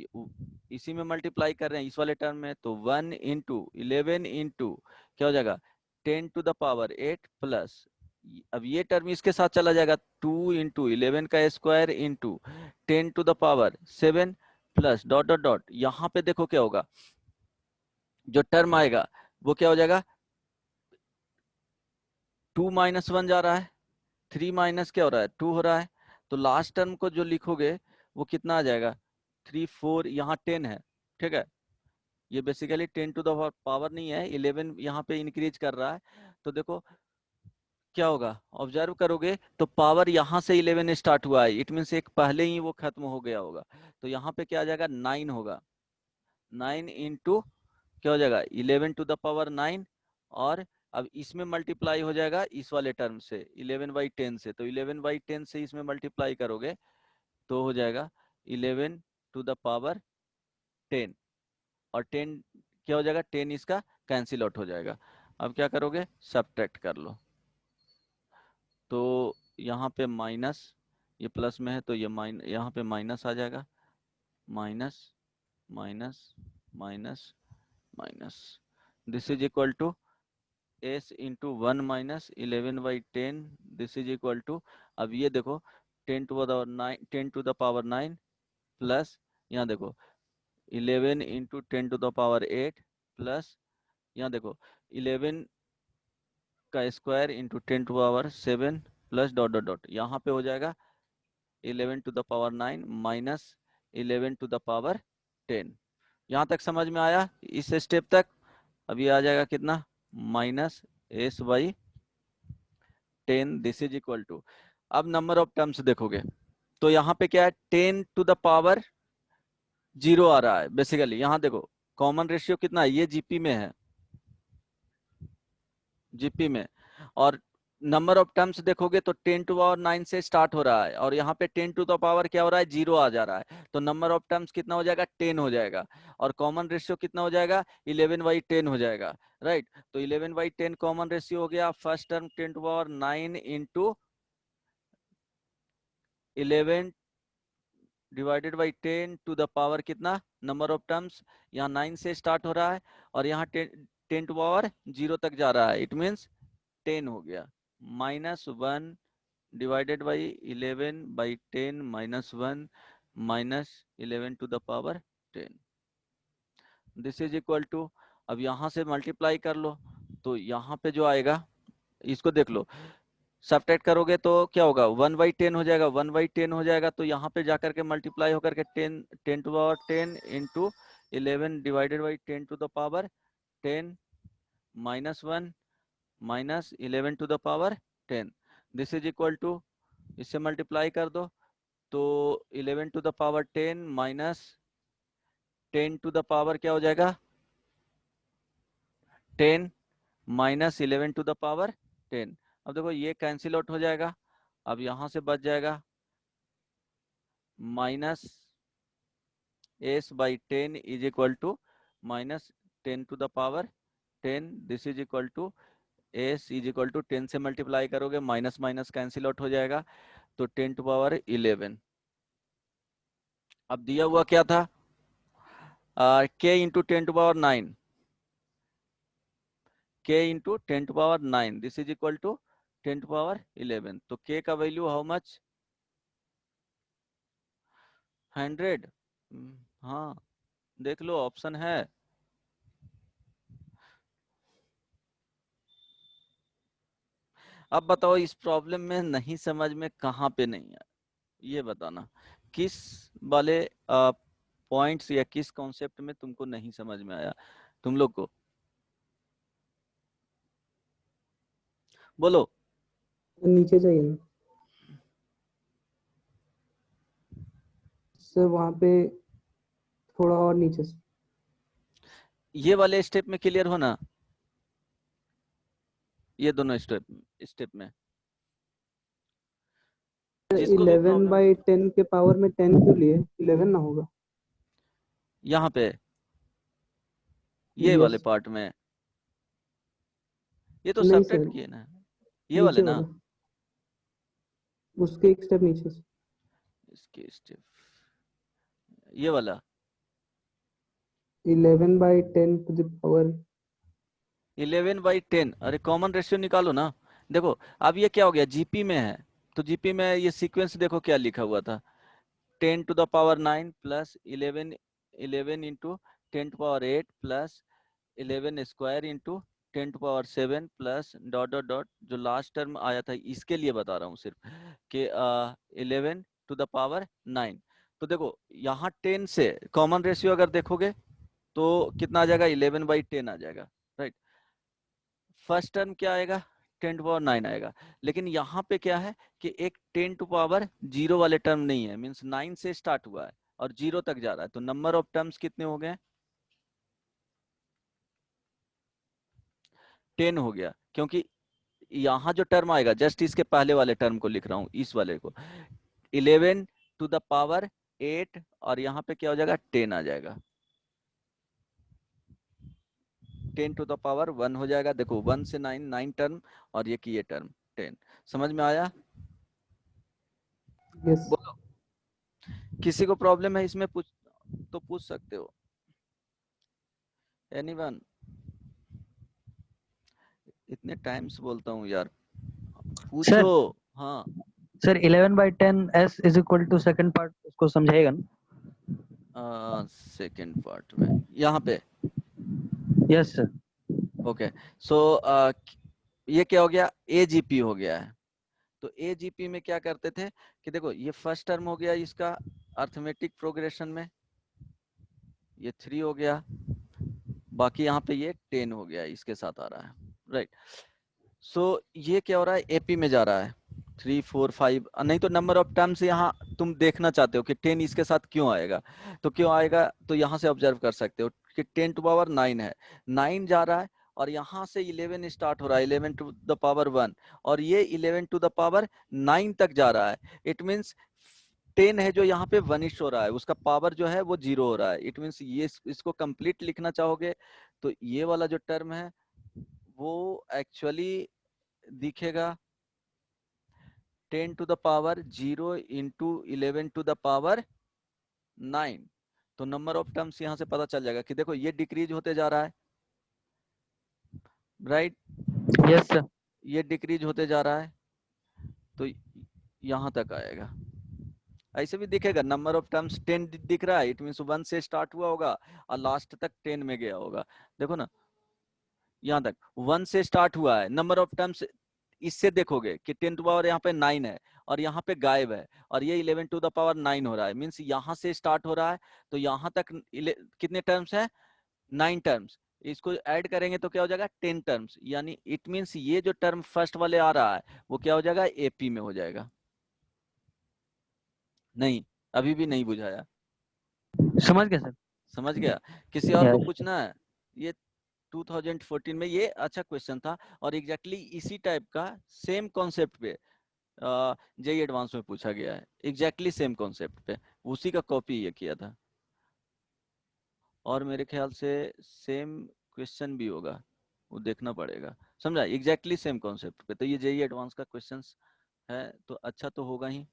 इसी में मल्टीप्लाई कर रहे हैं इस वाले टर्म में। तो 1 इंटू 11 इंटू क्या हो जाएगा 10 टू द पावर 8 प्लस, अब ये टर्म इसके साथ चला जाएगा 2 इंटू 11 का square into 10 to the power 7 plus dot dot dot, यहाँ पे देखो क्या होगा, जो टर्म आएगा वो क्या हो जाएगा 2 माइनस 1 जा रहा है, 3 माइनस क्या हो रहा है 2 हो रहा है। तो लास्ट टर्म को जो लिखोगे वो कितना आ जाएगा 3 4, यहाँ 10 है, ठीक है। ये बेसिकली 10 टू द पावर नहीं है, 11 यहाँ पे इंक्रीज कर रहा है। तो देखो क्या होगा, ऑब्जर्व करोगे तो पावर यहाँ से 11 स्टार्ट हुआ है, इट मीन्स एक पहले ही वो खत्म हो गया होगा। तो यहाँ पे क्या आ जाएगा 9 होगा, 9 इंटू क्या हो जाएगा 11 टू द पावर 9, और अब इसमें मल्टीप्लाई हो जाएगा इस वाले टर्म से 11/10 से, तो 11/10 से इसमें मल्टीप्लाई करोगे तो हो जाएगा 11 टू द पावर 10। और 10 क्या हो जाएगा, 10 इसका कैंसिल आउट हो जाएगा। अब क्या करोगे, सब्ट्रैक्ट कर लो। तो यहाँ पे माइनस, ये प्लस में है तो ये यहाँ पे माइनस आ जाएगा, minus minus minus minus, this is equal to s into 1 minus 11/10, this is equal to, अब ये देखो 10 to the 9, 10 to the power 9 plus, यहाँ देखो 11 into 10 to the power 8 plus, यहाँ देखो 11 का square into 10 to power 7 plus dot dot dot, यहाँ पे हो जाएगा 11 to the power 9 minus 11 to the power 10। यहाँ तक समझ में आया इस स्टेप तक? अब ये आ जाएगा कितना, minus s/10, this is equal to, अब नंबर ऑफ टर्म्स देखोगे तो यहाँ पे क्या है, 10 टू द पावर 0 आ रहा है बेसिकली। यहाँ देखो कॉमन रेशियो कितना है, ये जीपी में है, जीपी में, और नंबर ऑफ टर्म्स देखोगे तो 10 टू पावर 9 से स्टार्ट हो रहा है, और यहाँ पे 10 टू द पावर क्या हो रहा है, 0 आ जा रहा है, तो नंबर ऑफ टर्म्स कितना हो जाएगा, 10 हो जाएगा, और कॉमन रेशियो कितना हो जाएगा, 11/10 हो जाएगा, राइट। तो 11/10 कॉमन रेशियो हो गया, first term 10 to power 9 into 11 divided by 10 to the power कितना, नंबर ऑफ टर्म्स, यहाँ 9 से स्टार्ट हो रहा है और यहाँ 10 टू पावर 0 तक जा रहा है, इट मीन्स 10 हो गया, -1 divided by 11/10 -1 minus 11 to the power 10, this is equal to, अब यहाँ से मल्टीप्लाई कर लो तो यहाँ पे जो आएगा इसको देख लो, सब्ट्रैक्ट करोगे तो क्या होगा, 1/10 हो जाएगा, 1/10 हो जाएगा, तो यहाँ पे जाकर के मल्टीप्लाई होकर के 10 to power 10 into 11 divided by 10 to the power 10 -1 minus 11 to the power 10, this is equal to, इससे मल्टीप्लाई कर दो तो 11 to the power 10 minus 10 to the power क्या हो जाएगा, 10 माइनस 11 टू द पावर 10। अब देखो ये कैंसिल आउट हो जाएगा, अब यहां से बच जाएगा minus s/10 is equal to minus 10 to the power 10, this is equal to s is equal to 10 से मल्टीप्लाई करोगे, माइनस माइनस कैंसिल आउट हो जाएगा, तो 10 टू पावर 11। अब दिया हुआ क्या था, k into 10 to power 9, k into 10 to power 9, this is equal to 10 to power 11, तो k का वैल्यू हाउ मच, 100। हाँ देख लो ऑप्शन है। अब बताओ इस प्रॉब्लम में नहीं समझ में कहाँ पे नहीं है, ये बताना, किस वाले पॉइंट्स या किस कॉन्सेप्ट में तुमको नहीं समझ में आया, तुम लोग को बोलो। नीचे चाहिए ना सर, वहाँ पे थोड़ा और नीचे से। ये वाले स्टेप में क्लियर हो ना, ये दोनों स्टेप में जिसको भी 11/10 के पावर में 10 क्यों लिए, 11 ना होगा यहाँ पे ये Yes. वाले पार्ट में, ये तो नहीं सब्ट्रैक्ट सर, किए ना, ये वाले नीचे ना, वाला, उसके एक स्टेप नीचे से। इसके स्टेप ये वाला 11/10 टू द पावर 11/10, अरे कॉमन रेशियो निकालो ना। देखो अब ये क्या हो गया, जीपी में है, तो जीपी में ये सीक्वेंस देखो क्या लिखा हुआ था, 10 to the power 9 plus 11 into 10 to power 8 plus 11 square into 10 to power 7 plus dot dot dot, जो लास्ट टर्म आया था इसके लिए बता रहा हूँ सिर्फ कि 11 टू द पावर 9। तो देखो यहाँ 10 से कॉमन रेशियो अगर देखोगे तो कितना आ जाएगा, 11/10 आ जाएगा, राइट। फर्स्ट टर्म क्या आएगा, 10 टू पावर 9 आएगा, लेकिन यहाँ पे क्या है कि एक 10 टू पावर 0 वाले टर्म नहीं है, मीन्स 9 से स्टार्ट हुआ है और 0 तक जा रहा है, तो नंबर ऑफ टर्म्स कितने हो गए, 10 हो गया, क्योंकि यहाँ जो टर्म आएगा जस्ट इसके पहले वाले टर्म को लिख रहा हूँ, इस वाले को 11 टू द पावर 8 और यहाँ पे क्या हो जाएगा 10 आ जाएगा, 10 टू द पावर 1 हो जाएगा। देखो 1 से 9 9 टर्म और ये की ये टर्म 10। समझ में आया? यस। बोलो, किसी को प्रॉब्लम है इसमें तो पूछ सकते हो। एनीवन? इतने टाइम्स बोलता हूँ यार, पूछो। हाँ sir 11/10 s is equal to second part, उसको समझाएगा ना? सेकंड पार्ट में यहाँ पे। Yes sir. ओके सो ये क्या हो गया, एजीपी हो गया है। तो एजीपी में क्या करते थे कि देखो ये फर्स्ट टर्म हो गया इसका अर्थमेटिक प्रोग्रेशन में, ये 3 हो गया, बाकी यहाँ पे ये 10 हो गया, इसके साथ आ रहा है, राइट। सो ये क्या हो रहा है, एपी में जा रहा है 3 4 5, नहीं तो नंबर ऑफ टर्म्स यहाँ तुम देखना चाहते हो कि 10 इसके साथ क्यों आएगा, तो क्यों आएगा, तो यहाँ से ऑब्जर्व कर सकते हो कि 10 टू पावर 9 है, 9 जा रहा है और यहाँ से 11 स्टार्ट हो रहा है, 11 टू द पावर 1, और ये 11 टू द पावर 9 तक जा रहा है। इट मीन्स 10 है जो यहाँ पे वनिश हो रहा है, उसका पावर जो है वो 0 हो रहा है। इट मीन्स ये इसको कंप्लीट लिखना चाहोगे तो ये वाला जो टर्म है वो एक्चुअली दिखेगा 10 to the power 0 into 11 to the power 9। तो नंबर ऑफ टर्म्स यहां से पता चल जाएगा कि देखो ये डिक्रीज होते जा रहा है, राइट। Yes sir. ये डिक्रीज होते जा रहा है तो यहां तक आएगा। ऐसे भी दिखेगा, नंबर ऑफ टर्म्स 10 दिख रहा है, इट मीन्स 1 से स्टार्ट हुआ होगा और लास्ट तक 10 में गया होगा। देखो ना यहाँ तक 1 से स्टार्ट हुआ है, नंबर ऑफ टर्म्स इससे देखोगे कि 10 टू पावर यहाँ पे 9 है और यहाँ पे गायब है, और ये 11 टू द पावर 9 हो रहा है, मीन्स यहाँ से स्टार्ट हो रहा है तो यहाँ तक कितने टर्म्स है, 9 टर्म्स। इसको ऐड करेंगे तो क्या हो जाएगा 10 टर्म्स, यानी इट मीन्स ये जो टर्म फर्स्ट वाले आ रहा है वो क्या हो जाएगा, एपी में हो जाएगा। नहीं, अभी भी नहीं बुझाया? समझ गया सर। समझ गया? किसी और को Yes. पूछना है? ये 2014 में ये अच्छा क्वेश्चन था, और एग्जैक्टली इसी टाइप का सेम कॉन्सेप्ट पे जेई एडवांस में पूछा गया है, एग्जैक्टली सेम कॉन्सेप्ट पे, उसी का कॉपी ये किया था, और मेरे ख्याल से सेम क्वेश्चन भी होगा, वो देखना पड़ेगा। समझा? एग्जैक्टली सेम कॉन्सेप्ट पे, तो ये जेई एडवांस का क्वेश्चन है तो अच्छा तो होगा ही।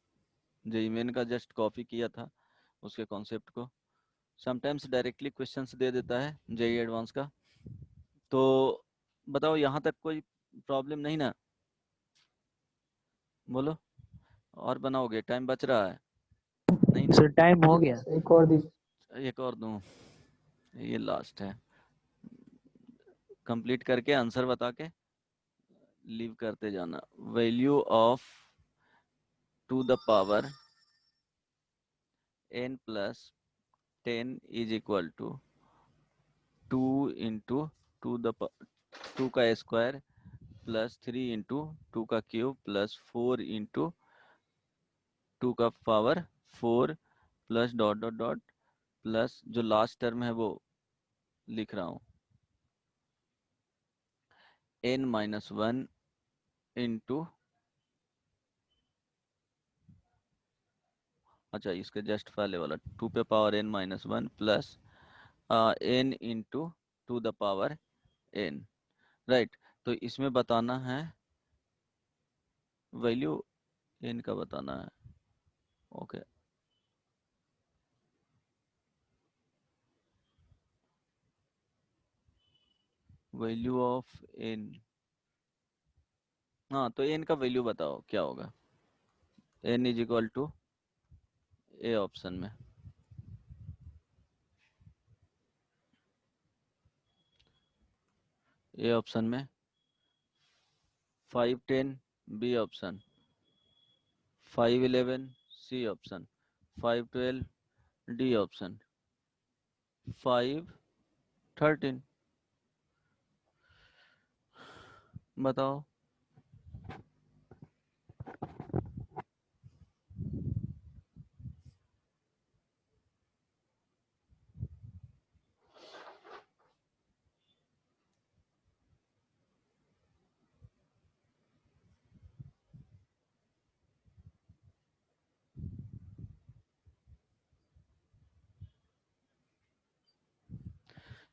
जेई मेन का जस्ट कॉपी किया था उसके कॉन्सेप्ट को, समटाइम्स डायरेक्टली क्वेश्चंस दे देता है जेई एडवांस का। तो बताओ यहाँ तक कोई प्रॉब्लम नहीं ना? बोलो, और बनाओगे? टाइम बच रहा है नहीं ना? सर टाइम हो गया। एक और दीजिए। एक और दूं, ये लास्ट है, कंप्लीट करके आंसर बता के लीव करते जाना। Value of to the power n plus 10 is equal to 2 into 2 का स्क्वायर प्लस 3 इंटू 2 का क्यूब प्लस 4 इंटू 2 का power 4 plus dot dot dot plus जो लास्ट टर्म है वो लिख रहा हूँ n-1 इंटू, अच्छा इसके जस्ट पहले वाला 2 पे power n-1 plus n into 2 the power n, right. तो इसमें बताना है वैल्यू n का बताना है, ओके। वैल्यू ऑफ n, हाँ तो n का वैल्यू बताओ क्या होगा, n is equal to A option में, ए ऑप्शन में 510 B option, 511 C option, 512 D option, 513 बताओ।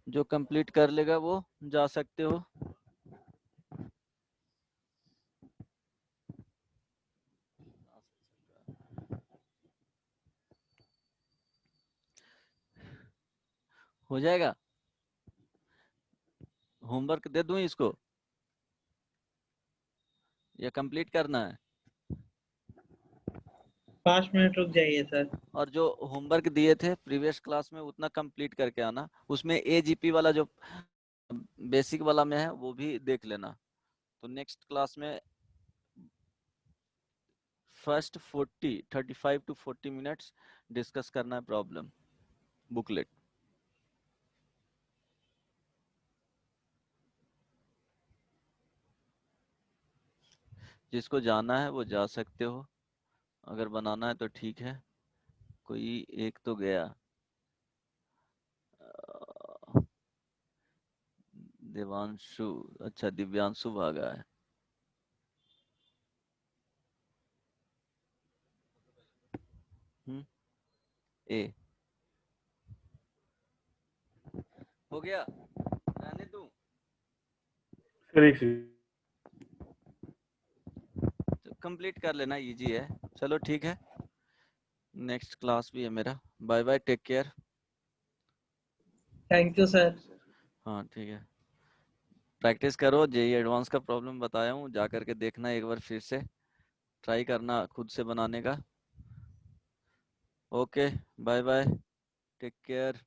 जो कंप्लीट कर लेगा वो जा सकते हो। हो जाएगा। होमवर्क दे दूं इसको या कंप्लीट करना है? 5 मिनट रुक जाइए सर। और जो होमवर्क दिए थे प्रीवियस क्लास में उतना कंप्लीट करके आना, उसमें एजीपी वाला जो बेसिक वाला में है वो भी देख लेना। तो नेक्स्ट क्लास में फर्स्ट 35 to 40 मिनट्स डिस्कस करना है प्रॉब्लम बुकलेट। जिसको जाना है वो जा सकते हो, अगर बनाना है तो ठीक है। कोई एक तो गया, देवांशु, अच्छा दिव्यांशु भागा है। ए हो गया, रहने दूं? सर एक सेकंड। तो कंप्लीट कर लेना, इजी है। चलो ठीक है, नेक्स्ट क्लास भी है मेरा। Bye bye, take care. Thank you sir. हाँ ठीक है, प्रैक्टिस करो। जेई एडवांस का प्रॉब्लम बताया हूँ, जा करके देखना एक बार, फिर से ट्राई करना खुद से बनाने का। Okay, bye bye, take care.